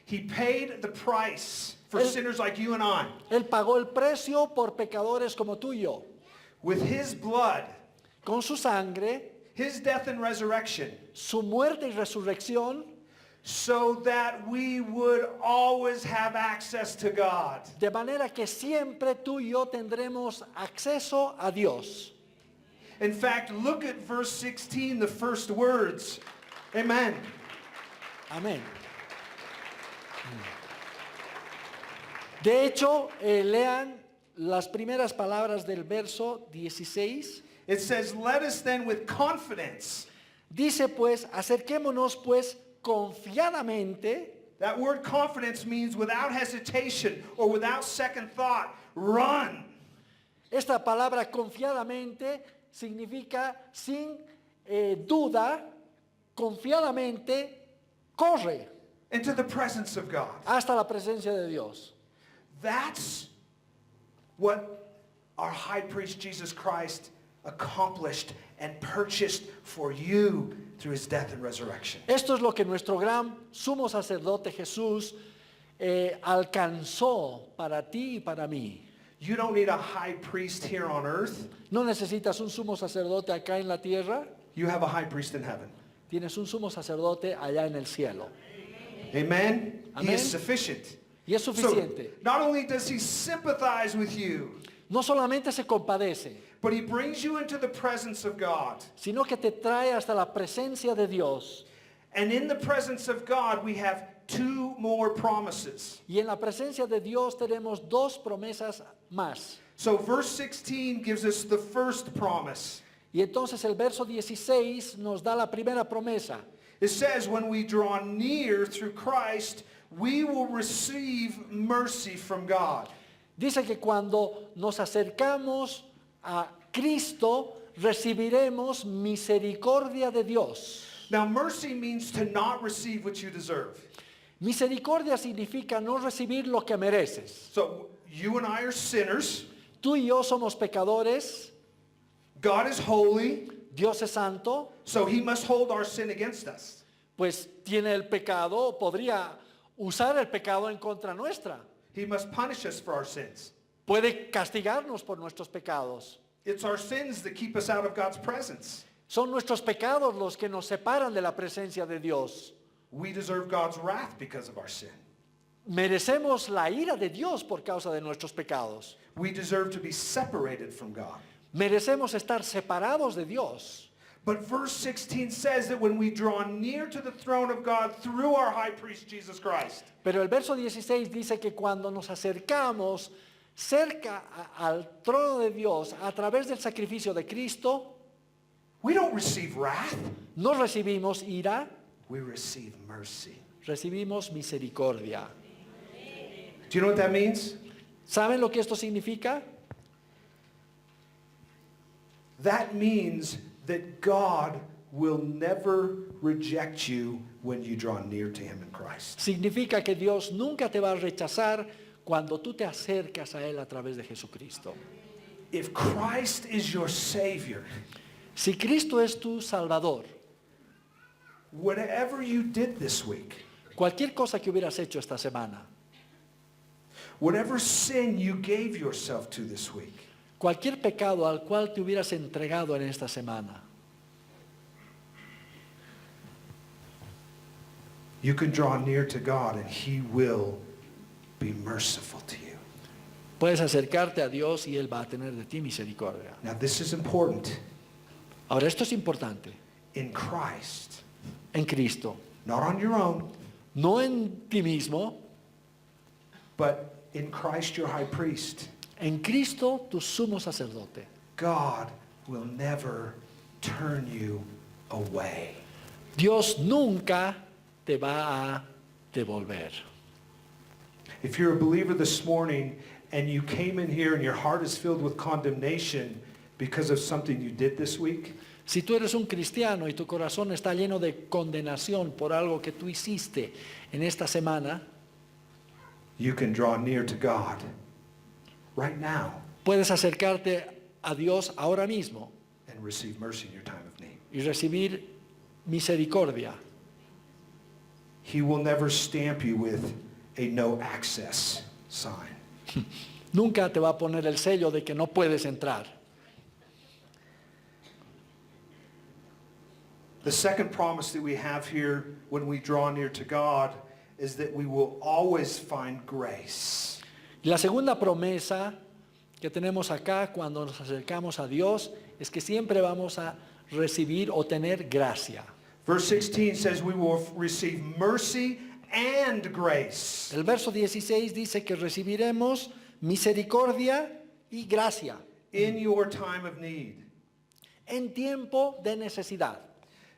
Speaker 1: he paid the price for
Speaker 2: El-
Speaker 1: sinners like you and I.
Speaker 2: Él pagó el precio por pecadores como tú y yo.
Speaker 1: With his blood,
Speaker 2: Con su sangre,
Speaker 1: his death and resurrection,
Speaker 2: su muerte y resurrección,
Speaker 1: so that we would always have access to God.
Speaker 2: de manera que siempre tú y yo tendremos acceso a Dios.
Speaker 1: In fact, look at verse 16, the first words. Amen.
Speaker 2: Amén. De hecho, lean las primeras palabras del verso 16.
Speaker 1: It says, let us then with confidence.
Speaker 2: Dice pues, acerquémonos pues confiadamente.
Speaker 1: That word confidence means without hesitation or without second thought. Run.
Speaker 2: Esta palabra confiadamente significa sin duda, confiadamente, corre
Speaker 1: Into the presence of God.
Speaker 2: hasta la presencia de Dios.
Speaker 1: That's what our high priest Jesus Christ accomplished and purchased for you through his death and resurrection.
Speaker 2: Esto es lo que nuestro gran sumo sacerdote Jesús alcanzó para ti y para mí.
Speaker 1: You don't need a high priest here on earth.
Speaker 2: No necesitas un sumo sacerdote acá en la tierra,
Speaker 1: You have a high priest in heaven.
Speaker 2: tienes un sumo sacerdote allá en el cielo.
Speaker 1: Amen? He
Speaker 2: Amen.
Speaker 1: is sufficient.
Speaker 2: Y es
Speaker 1: So,
Speaker 2: suficiente.
Speaker 1: not only does he sympathize with you,
Speaker 2: No solamente se compadece,
Speaker 1: but he brings you into the presence of God.
Speaker 2: sino que te trae hasta la presencia de Dios.
Speaker 1: And in the presence of God, we have two more promises.
Speaker 2: Y en la presencia de Dios tenemos dos promesas más.
Speaker 1: So verse 16 gives us the first promise.
Speaker 2: Y entonces el verso 16 nos da la primera promesa.
Speaker 1: It says, when we draw near through Christ, we will receive mercy from God.
Speaker 2: Dice que cuando nos acercamos a Cristo, recibiremos misericordia de Dios.
Speaker 1: Now, mercy means to not receive what you deserve.
Speaker 2: Misericordia significa no recibir lo que mereces.
Speaker 1: So you and I are sinners.
Speaker 2: Tú y yo somos pecadores,
Speaker 1: God is holy,
Speaker 2: Dios es santo,
Speaker 1: so he must hold our sin against us.
Speaker 2: pues tiene el pecado, podría usar el pecado en contra nuestra.
Speaker 1: He must punish us for our sins.
Speaker 2: Puede castigarnos por nuestros pecados.
Speaker 1: It's our sins that keep us out of God's presence.
Speaker 2: Son nuestros pecados los que nos separan de la presencia de Dios.
Speaker 1: We deserve God's wrath because of our sin.
Speaker 2: Merecemos la ira de Dios por causa de nuestros pecados.
Speaker 1: We deserve to be separated from God.
Speaker 2: Merecemos estar separados de Dios.
Speaker 1: But verse 16 says that when we draw near to the throne of God through our high priest Jesus Christ,
Speaker 2: Pero el verso 16 dice que cuando nos acercamos cerca al trono de Dios a través del sacrificio de Cristo,
Speaker 1: we don't receive wrath,
Speaker 2: no recibimos ira,
Speaker 1: we receive mercy.
Speaker 2: recibimos misericordia.
Speaker 1: Do you know what that means?
Speaker 2: ¿Saben lo que esto significa?
Speaker 1: That means that God will never reject you when you draw near to him in Christ.
Speaker 2: Significa que Dios nunca te va a rechazar cuando tú te acercas a Él a través de Jesucristo.
Speaker 1: If Christ is your Savior,
Speaker 2: Si Cristo es tu Salvador,
Speaker 1: whatever you did this week,
Speaker 2: cualquier cosa que hubieras hecho esta semana,
Speaker 1: whatever sin you gave yourself to this week,
Speaker 2: cualquier pecado al cual te hubieras entregado en esta semana,
Speaker 1: you can draw near to God and he will be merciful to you.
Speaker 2: puedes acercarte a Dios y Él va a tener de ti misericordia.
Speaker 1: Now this is important.
Speaker 2: Ahora, esto es importante.
Speaker 1: In Christ,
Speaker 2: En Cristo,
Speaker 1: not on your own,
Speaker 2: no en ti mismo,
Speaker 1: but in Christ your high priest,
Speaker 2: en Cristo tu sumo sacerdote.
Speaker 1: God will never turn you away.
Speaker 2: Dios nunca te va a devolver.
Speaker 1: If you're a believer this morning and you came in here and your heart is filled with condemnation because of something you did this week,
Speaker 2: Si tú eres un cristiano y tu corazón está lleno de condenación por algo que tú hiciste en esta semana,
Speaker 1: you can draw near to God right now
Speaker 2: puedes acercarte a Dios ahora mismo
Speaker 1: and receive mercy in your time of need.
Speaker 2: y recibir misericordia.
Speaker 1: He will never stamp you with a no access sign.
Speaker 2: Nunca te va a poner el sello de que no puedes entrar.
Speaker 1: The second promise that we have here when we draw near to God is that we will always find grace.
Speaker 2: Y la segunda promesa que tenemos acá cuando nos acercamos a Dios es que siempre vamos a recibir o tener gracia.
Speaker 1: Verse 16 says we will receive mercy and grace.
Speaker 2: El verso 16 dice que recibiremos misericordia y gracia
Speaker 1: In your time of need.
Speaker 2: en tiempo de necesidad.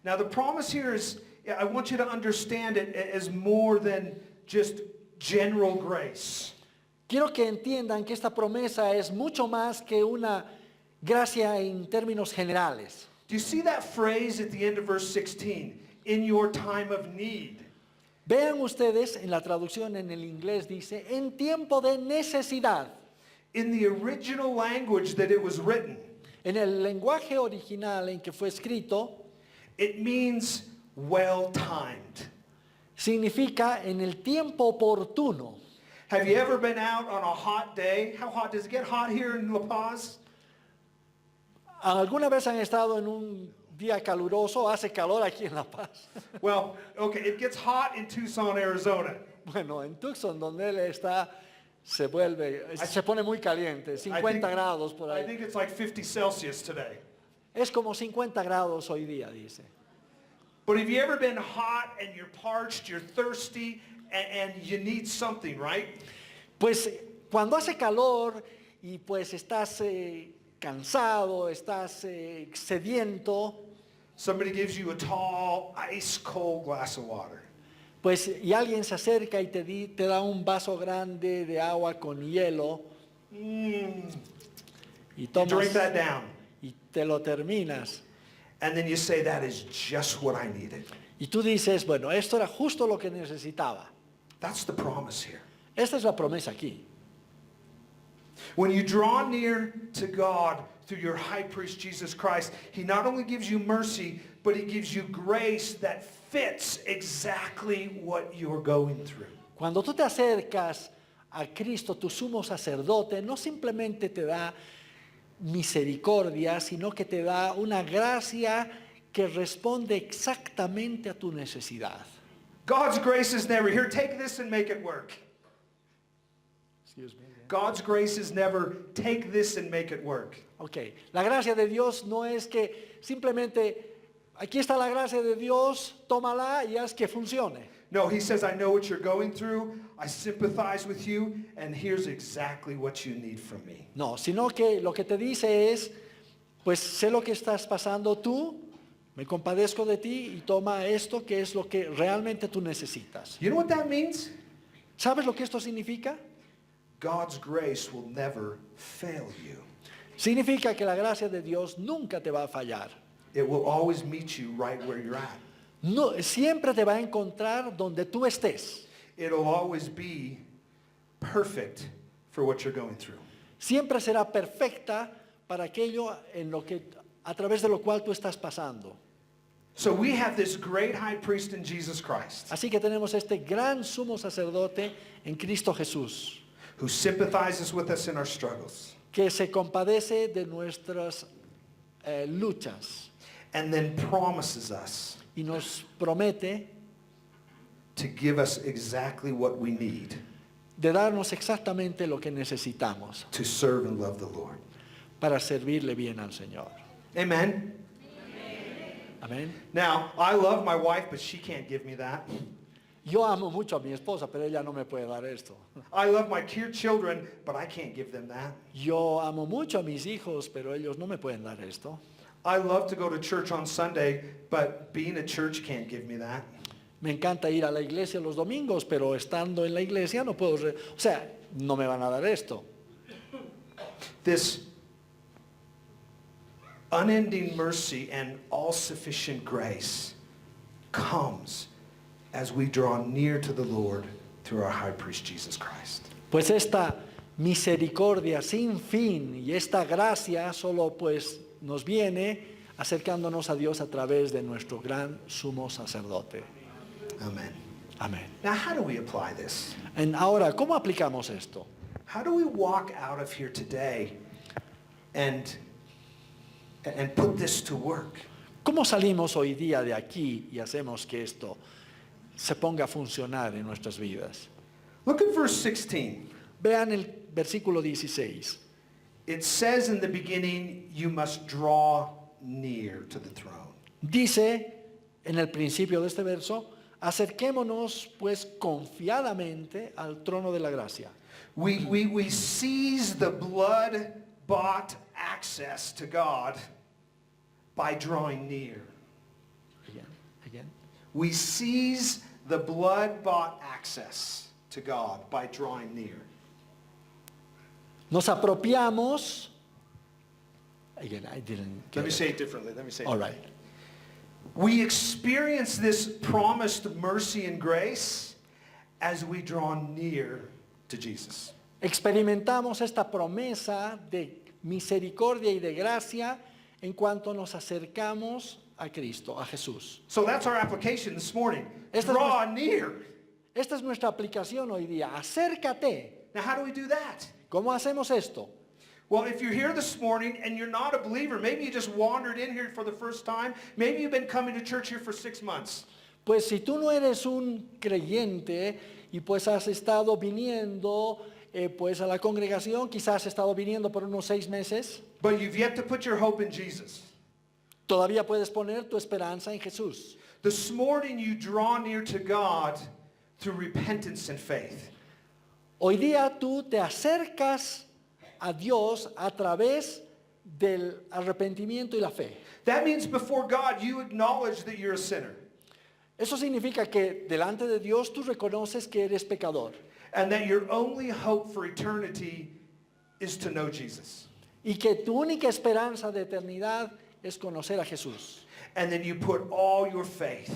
Speaker 1: Now the promise here is, I want you to understand it as more than just general grace.
Speaker 2: Quiero que entiendan que esta promesa es mucho más que una gracia en términos generales.
Speaker 1: Do you see that phrase at the end of verse 16? In your time of need.
Speaker 2: Vean ustedes, en la traducción en el inglés dice, en tiempo de necesidad.
Speaker 1: In the original language that it was written,
Speaker 2: En el lenguaje original en que fue escrito,
Speaker 1: it means well-timed.
Speaker 2: significa en el tiempo oportuno.
Speaker 1: Have you ever been out on a hot day? How hot? Does it get hot here in La Paz?
Speaker 2: ¿Alguna vez han estado en un día caluroso? Hace calor aquí en La Paz.
Speaker 1: Well, okay, it gets hot in Tucson, Arizona.
Speaker 2: Bueno, en Tucson, donde él está, se pone muy caliente,
Speaker 1: I
Speaker 2: 50
Speaker 1: think-
Speaker 2: grados por
Speaker 1: I
Speaker 2: ahí.
Speaker 1: think it's like 50 Celsius today.
Speaker 2: Es como 50 grados hoy día, dice.
Speaker 1: But have you ever been hot and you're parched, you're thirsty, and you need something, right?
Speaker 2: Pues cuando hace calor y pues estás cansado, estás sediento,
Speaker 1: Somebody gives you a tall, ice cold glass of water.
Speaker 2: pues y alguien se acerca y te da un vaso grande de agua con hielo y
Speaker 1: You
Speaker 2: tomas
Speaker 1: drink that down.
Speaker 2: y te lo terminas.
Speaker 1: And then you say, that is just what I needed.
Speaker 2: Y tú dices, bueno, esto era justo lo que necesitaba.
Speaker 1: That's the promise here.
Speaker 2: Esta es la promesa aquí.
Speaker 1: When you draw near to God through your high priest Jesus Christ, he not only gives you mercy, but he gives you grace that fits exactly what you're going through.
Speaker 2: Cuando tú te acercas a Cristo, tu sumo sacerdote, no simplemente te da misericordia, sino que te da una gracia que responde exactamente a tu necesidad.
Speaker 1: God's grace is never, here, take this and make it work. God's grace is never, take this and make it work.
Speaker 2: Ok, la gracia de Dios no es que simplemente, aquí está la gracia de Dios, tómala y haz que funcione.
Speaker 1: No, he says, I know what you're going through. I sympathize with you, and here's exactly what you need from me.
Speaker 2: No, sino que lo que te dice es, pues sé lo que estás pasando tú, me compadezco de ti y toma esto que es lo que realmente tú necesitas.
Speaker 1: You know what that means?
Speaker 2: ¿Sabes lo que esto significa?
Speaker 1: God's grace will never fail you.
Speaker 2: Significa que la gracia de Dios nunca te va a fallar.
Speaker 1: It will always meet you right where you're at.
Speaker 2: No, siempre te va a encontrar donde tú estés.
Speaker 1: It'll always be perfect for what you're going through.
Speaker 2: Siempre será perfecta para aquello a través de lo cual tú estás pasando.
Speaker 1: So we have this great high priest in Jesus Christ
Speaker 2: Así que tenemos este gran sumo sacerdote en Cristo Jesús,
Speaker 1: who sympathizes with us in our struggles
Speaker 2: que se compadece de nuestras luchas
Speaker 1: and then promises us
Speaker 2: y nos promete
Speaker 1: to give us exactly what we need
Speaker 2: de darnos exactamente lo que necesitamos
Speaker 1: to serve and love the Lord.
Speaker 2: para servirle bien al Señor.
Speaker 1: Amen.
Speaker 2: Amén.
Speaker 1: Now, I love my wife, but she can't give me that.
Speaker 2: Yo amo mucho a mi esposa, pero ella no me puede dar esto.
Speaker 1: I love my children, but I can't give them that.
Speaker 2: Yo amo mucho a mis hijos, pero ellos no me pueden dar esto.
Speaker 1: I love to go to church on Sunday, but being at church can't give me that.
Speaker 2: Me encanta ir a la iglesia los domingos, pero estando en la iglesia no puedo... O sea, no me van a dar esto.
Speaker 1: This unending mercy and all-sufficient grace comes as we draw near to the Lord through our high priest Jesus Christ.
Speaker 2: Pues esta misericordia sin fin y esta gracia solo pues nos viene acercándonos a Dios a través de nuestro gran sumo sacerdote.
Speaker 1: Amen.
Speaker 2: Amén.
Speaker 1: Now, how do we apply this?
Speaker 2: Ahora, ¿cómo aplicamos esto?
Speaker 1: How do we walk out of here today and put this to work?
Speaker 2: ¿Cómo salimos hoy día de aquí y hacemos que esto se ponga a funcionar en nuestras vidas?
Speaker 1: Look at verse 16.
Speaker 2: Vean el versículo 16.
Speaker 1: It says in the beginning, you must draw near to the throne.
Speaker 2: Dice en el principio de este verso, acerquémonos pues confiadamente al trono de la gracia.
Speaker 1: We seize the blood-bought access to God by drawing near.
Speaker 2: Again.
Speaker 1: We seize the blood-bought access to God by drawing near.
Speaker 2: Nos apropiamos. Again, I didn't get
Speaker 1: Let me
Speaker 2: it.
Speaker 1: say it differently. Let me say it
Speaker 2: All
Speaker 1: differently.
Speaker 2: right.
Speaker 1: We experience this promised mercy and grace as we draw near to Jesus.
Speaker 2: Experimentamos esta promesa de misericordia y de gracia en cuanto nos acercamos a Cristo, a Jesús.
Speaker 1: So that's our application this morning.
Speaker 2: Esta es
Speaker 1: Draw near.
Speaker 2: Esta es nuestra aplicación hoy día. Acércate.
Speaker 1: Now, how do we do that?
Speaker 2: ¿Cómo hacemos esto?
Speaker 1: Well, if you're here this morning and you're not a believer, maybe you just wandered in here for the first time, maybe you've been coming to church here for 6 months.
Speaker 2: Pues si tú no eres un creyente y pues has estado viniendo pues a la congregación, quizás has estado viniendo por unos 6 meses,
Speaker 1: But you've yet to put your hope in Jesus.
Speaker 2: todavía puedes poner tu esperanza en Jesús.
Speaker 1: This morning you draw near to God through repentance and faith.
Speaker 2: Hoy día tú te acercas a Dios a través del arrepentimiento y la fe.
Speaker 1: That means before God you acknowledge that you're a sinner
Speaker 2: Eso significa que delante de Dios tú reconoces que eres pecador
Speaker 1: and that your only hope for eternity is to know Jesus.
Speaker 2: y que tu única esperanza de eternidad es conocer a Jesús.
Speaker 1: And then you put all your faith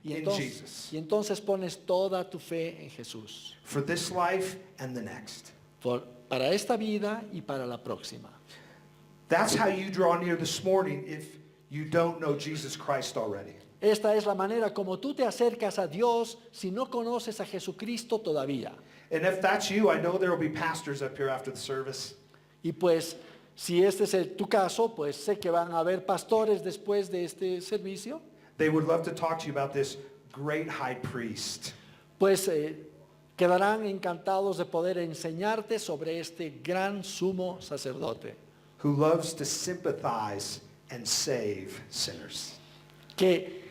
Speaker 1: in Jesus
Speaker 2: Y entonces pones toda tu fe en Jesús
Speaker 1: for this life and the next.
Speaker 2: para esta vida y para la próxima.
Speaker 1: That's how you draw near this morning if you don't know Jesus Christ already.
Speaker 2: Esta es la manera como tú te acercas a Dios si no conoces a Jesucristo todavía.
Speaker 1: And if that's you, I know there will be pastors up here after the service.
Speaker 2: Y pues, si este es tu caso, pues sé que van a haber pastores después de este servicio.
Speaker 1: They would love to talk to you about this great high priest.
Speaker 2: Pues quedarán encantados de poder enseñarte sobre este gran sumo sacerdote
Speaker 1: Who loves to sympathize and save sinners.
Speaker 2: que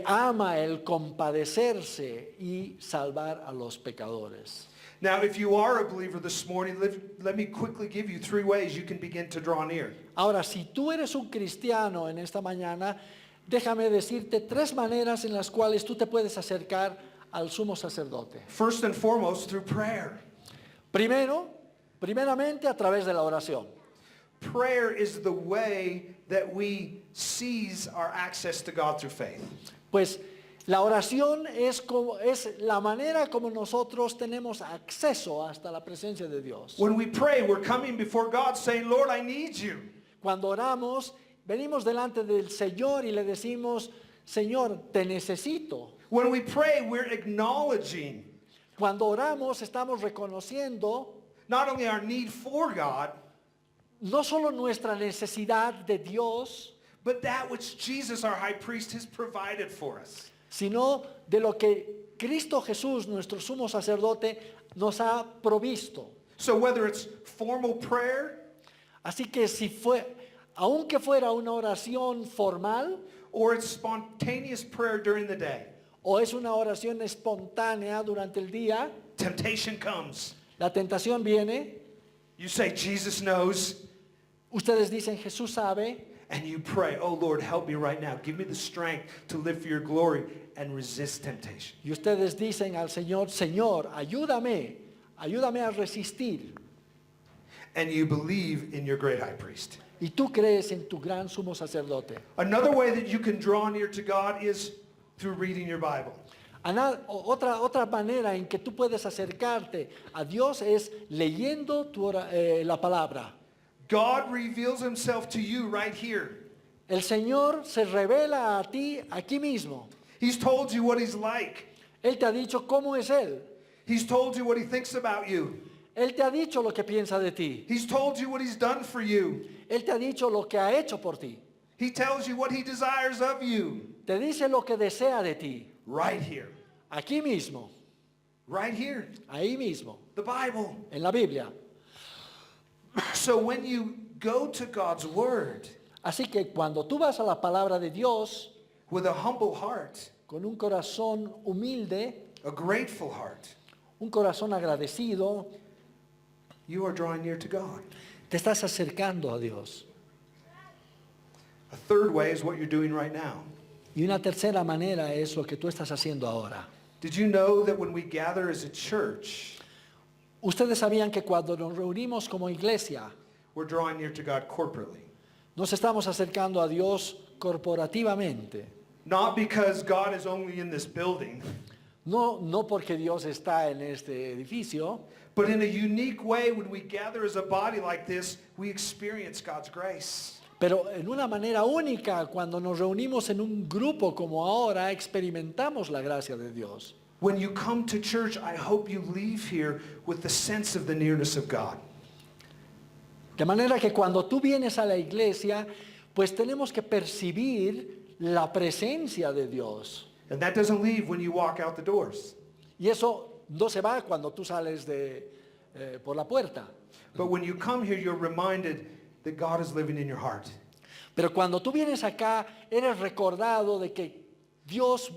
Speaker 2: ama el compadecerse y salvar a los pecadores.
Speaker 1: Now, if you are a believer this morning, let me quickly give you 3 ways you can begin to draw near.
Speaker 2: Ahora, si tú eres un cristiano en esta mañana, déjame decirte 3 maneras en las cuales tú te puedes acercar al sumo sacerdote.
Speaker 1: First and foremost, through prayer.
Speaker 2: Primeramente a través de la oración.
Speaker 1: Prayer is the way that we seize our access to God through faith.
Speaker 2: Pues la oración es la manera como nosotros tenemos acceso hasta la presencia de Dios.
Speaker 1: When we pray, we're coming before God saying, Lord, I need you.
Speaker 2: Cuando oramos, venimos delante del Señor y le decimos, Señor, te necesito.
Speaker 1: When we pray, we're acknowledging
Speaker 2: Cuando oramos, estamos reconociendo
Speaker 1: not only our need for God,
Speaker 2: no solo nuestra necesidad de Dios,
Speaker 1: but that which Jesus, our high priest, has provided for us.
Speaker 2: sino de lo que Cristo Jesús, nuestro sumo sacerdote, nos ha provisto.
Speaker 1: So whether it's formal prayer
Speaker 2: Así que aunque fuera una oración formal
Speaker 1: or it's spontaneous prayer during the day,
Speaker 2: o es una oración espontánea durante el día,
Speaker 1: temptation comes.
Speaker 2: la tentación viene,
Speaker 1: You say, Jesus knows,
Speaker 2: ustedes dicen, Jesús sabe,
Speaker 1: and you pray, oh Lord, help me right now. Give me the strength to live for your glory and resist temptation.
Speaker 2: y ustedes dicen al Señor, Señor, ayúdame a resistir.
Speaker 1: And you believe in your great high priest.
Speaker 2: Y tú crees en tu gran sumo sacerdote.
Speaker 1: Another way that you can draw near to God is through reading your Bible.
Speaker 2: Otra manera en que tú puedes acercarte a Dios es leyendo la palabra.
Speaker 1: God reveals himself to you right here.
Speaker 2: El Señor se revela a ti aquí mismo.
Speaker 1: He's told you what he's like.
Speaker 2: Él te ha dicho cómo es Él.
Speaker 1: He's told you what he thinks about you.
Speaker 2: Él te ha dicho lo que piensa de ti.
Speaker 1: He's told you what he's done for you.
Speaker 2: Él te ha dicho lo que ha hecho por ti.
Speaker 1: He tells you what he desires of you.
Speaker 2: Te dice lo que desea de ti.
Speaker 1: Right here.
Speaker 2: Aquí mismo.
Speaker 1: Right here.
Speaker 2: Ahí mismo.
Speaker 1: The Bible.
Speaker 2: En la Biblia.
Speaker 1: So when you go to God's word
Speaker 2: Así que cuando tú vas a la palabra de Dios
Speaker 1: with a humble heart,
Speaker 2: con un corazón humilde,
Speaker 1: a grateful heart,
Speaker 2: un corazón agradecido,
Speaker 1: you are drawing near to God.
Speaker 2: te estás acercando a Dios.
Speaker 1: A third way is what you're doing right now.
Speaker 2: Y una tercera manera es lo que tú estás haciendo ahora.
Speaker 1: Did you know that when we gather as a church,
Speaker 2: Ustedes sabían que cuando nos reunimos como iglesia,
Speaker 1: we're drawing near to God corporately?
Speaker 2: nos estamos acercando a Dios corporativamente.
Speaker 1: Not because God is only in this building,
Speaker 2: No porque Dios está en este edificio,
Speaker 1: but in a unique way when we gather as a body like this, we experience God's grace.
Speaker 2: pero en una manera única, cuando nos reunimos en un grupo como ahora, experimentamos la gracia de Dios.
Speaker 1: When you come to church, I hope you leave here with the sense of the nearness of God.
Speaker 2: De manera que cuando tú vienes a la iglesia, pues tenemos que percibir la presencia de Dios.
Speaker 1: And that doesn't leave when you walk out the doors.
Speaker 2: Y eso no se va cuando tú sales por la puerta.
Speaker 1: But when you come here, you're reminded that God is living in your heart.
Speaker 2: Pero cuando tú vienes acá, eres recordado de que Dios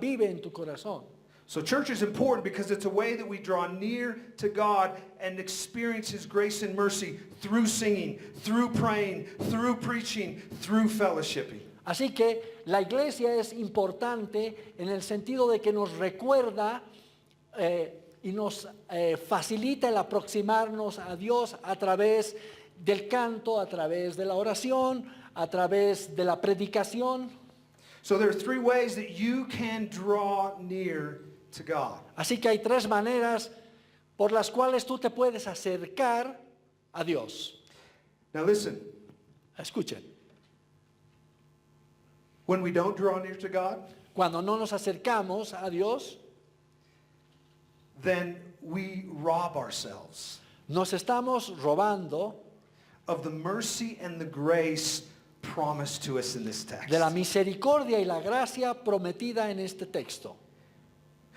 Speaker 2: vive en tu corazón.
Speaker 1: So church is important because it's a way that we draw near to God and experience his grace and mercy through singing, through praying, through preaching, through fellowshipping.
Speaker 2: Así que la iglesia es importante en el sentido de que nos recuerda y nos facilita el aproximarnos a Dios a través del canto, a través de la oración, a través de la predicación.
Speaker 1: So there are three ways that you can draw near to God.
Speaker 2: Así que hay tres maneras por las cuales tú te puedes acercar a Dios.
Speaker 1: Now listen,
Speaker 2: Escuchen,
Speaker 1: when we don't draw near to God,
Speaker 2: cuando no nos acercamos a Dios,
Speaker 1: then we rob ourselves
Speaker 2: nos estamos robando
Speaker 1: of the mercy and the grace promised to us in this text.
Speaker 2: de la misericordia y la gracia prometida en este texto.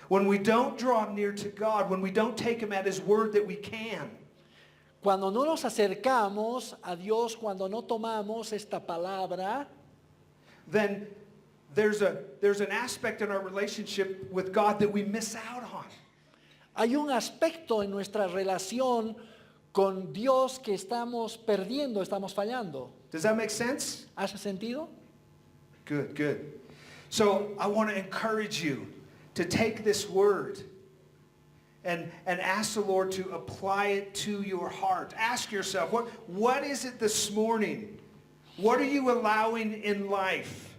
Speaker 1: When we don't draw near to God, when we don't take him at his word that we can,
Speaker 2: Cuando no nos acercamos a Dios, cuando no tomamos esta palabra,
Speaker 1: then there's an aspect in our relationship with God that we miss out on.
Speaker 2: hay un aspecto en nuestra relación con Dios que estamos perdiendo, estamos fallando.
Speaker 1: Does that make sense?
Speaker 2: ¿Hace sentido?
Speaker 1: Good, good. So I want to encourage you to take this word and ask the Lord to apply it to your heart. Ask yourself, what is it this morning? What are you allowing in life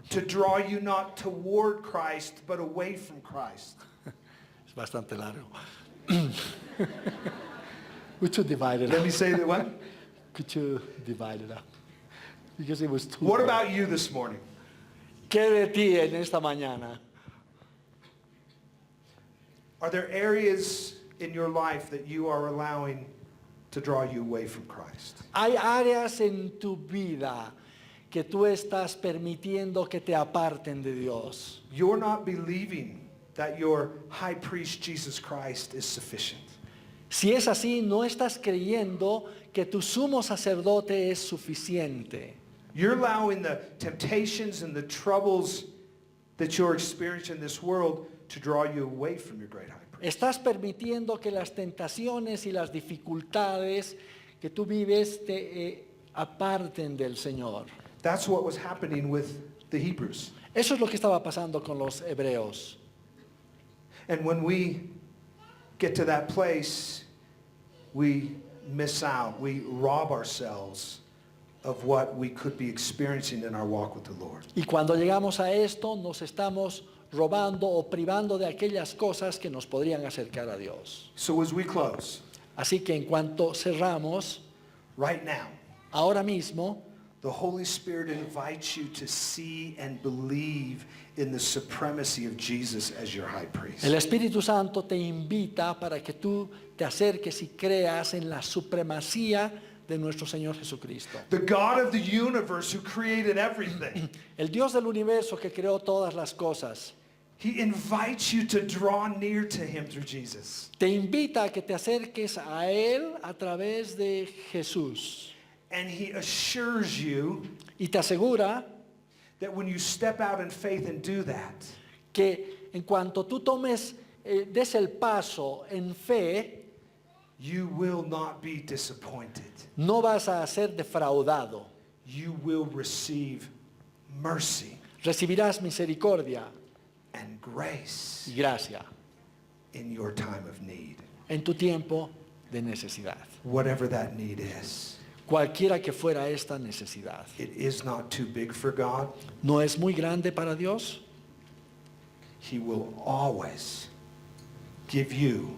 Speaker 1: to draw you not toward Christ, but away from Christ?
Speaker 2: Es bastante largo. We should divide it
Speaker 1: Let
Speaker 2: up.
Speaker 1: me say that what?
Speaker 2: Could you divide it up? Because it was too
Speaker 1: What
Speaker 2: long.
Speaker 1: about you this morning?
Speaker 2: ¿Qué de ti en esta mañana?
Speaker 1: Are there areas in your life that you are allowing to draw you away from Christ?
Speaker 2: Hay áreas en tu vida que tú estás permitiendo que te aparten de Dios.
Speaker 1: You're not believing that your high priest Jesus Christ is sufficient.
Speaker 2: Si es así, no estás creyendo que tu sumo sacerdote es suficiente.
Speaker 1: You're allowing the temptations and the troubles that you're experiencing in this world to draw you away from your great high priest.
Speaker 2: Estás permitiendo que las tentaciones y las dificultades que tú vives te aparten del Señor.
Speaker 1: That's what was happening with the Hebrews.
Speaker 2: Eso es lo que estaba pasando con los hebreos.
Speaker 1: And when we get to that place, we miss out. We rob ourselves of what we could be experiencing in our walk with the Lord.
Speaker 2: Y cuando llegamos a esto, nos estamos robando o privando de aquellas cosas que nos podrían acercar a Dios.
Speaker 1: So as we close,
Speaker 2: Así que en cuanto cerramos,
Speaker 1: right now,
Speaker 2: ahora mismo,
Speaker 1: the Holy Spirit invites you to see and believe in the supremacy of Jesus as your high priest.
Speaker 2: el Espíritu Santo te invita para que tú te acerques y creas en la supremacía de nuestro Señor Jesucristo.
Speaker 1: The God of the universe who created everything.
Speaker 2: El Dios del universo que creó todas las cosas,
Speaker 1: He invites you to draw near to him through Jesus.
Speaker 2: te invita a que te acerques a Él a través de Jesús.
Speaker 1: And he assures you
Speaker 2: Y te asegura
Speaker 1: that when you step out in faith and do that,
Speaker 2: que en cuanto tú des el paso en fe,
Speaker 1: you will not be disappointed.
Speaker 2: no vas a ser defraudado.
Speaker 1: You will receive mercy
Speaker 2: Recibirás misericordia
Speaker 1: and grace
Speaker 2: y gracia
Speaker 1: in your time of need,
Speaker 2: en tu tiempo de necesidad.
Speaker 1: whatever that need is.
Speaker 2: Cualquiera que fuera esta necesidad.
Speaker 1: It is not too big for God.
Speaker 2: ¿No es muy grande para Dios?
Speaker 1: He will always give you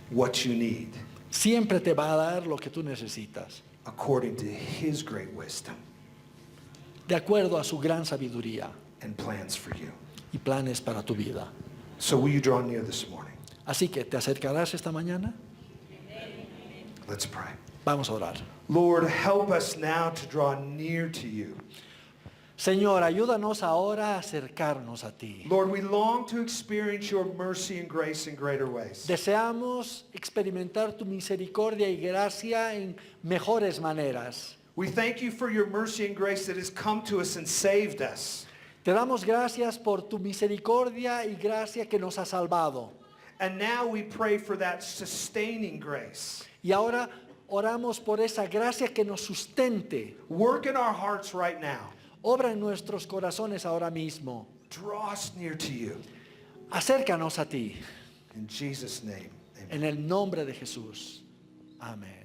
Speaker 1: what you need
Speaker 2: Siempre te va a dar lo que tú necesitas,
Speaker 1: according to his great wisdom
Speaker 2: de acuerdo a su gran sabiduría
Speaker 1: and plans for you.
Speaker 2: y planes para tu vida.
Speaker 1: So will you draw near this morning?
Speaker 2: Así que, ¿te acercarás esta mañana?
Speaker 1: Let's pray.
Speaker 2: Vamos a orar.
Speaker 1: Lord, help us now to draw near to you.
Speaker 2: Señor, ayúdanos ahora a acercarnos a ti.
Speaker 1: Lord, we long to experience your mercy and grace in greater ways.
Speaker 2: Deseamos experimentar tu misericordia y gracia en mejores maneras.
Speaker 1: We thank you for your mercy and grace that has come to us and saved us.
Speaker 2: Te damos gracias por tu misericordia y gracia que nos ha salvado.
Speaker 1: And now we pray for that sustaining grace.
Speaker 2: Y ahora oramos por esa gracia que nos sustente.
Speaker 1: Work in our hearts right now.
Speaker 2: Obra en nuestros corazones ahora mismo.
Speaker 1: Draw us near to you.
Speaker 2: Acércanos a ti.
Speaker 1: In Jesus' name, amen.
Speaker 2: En el nombre de Jesús. Amén.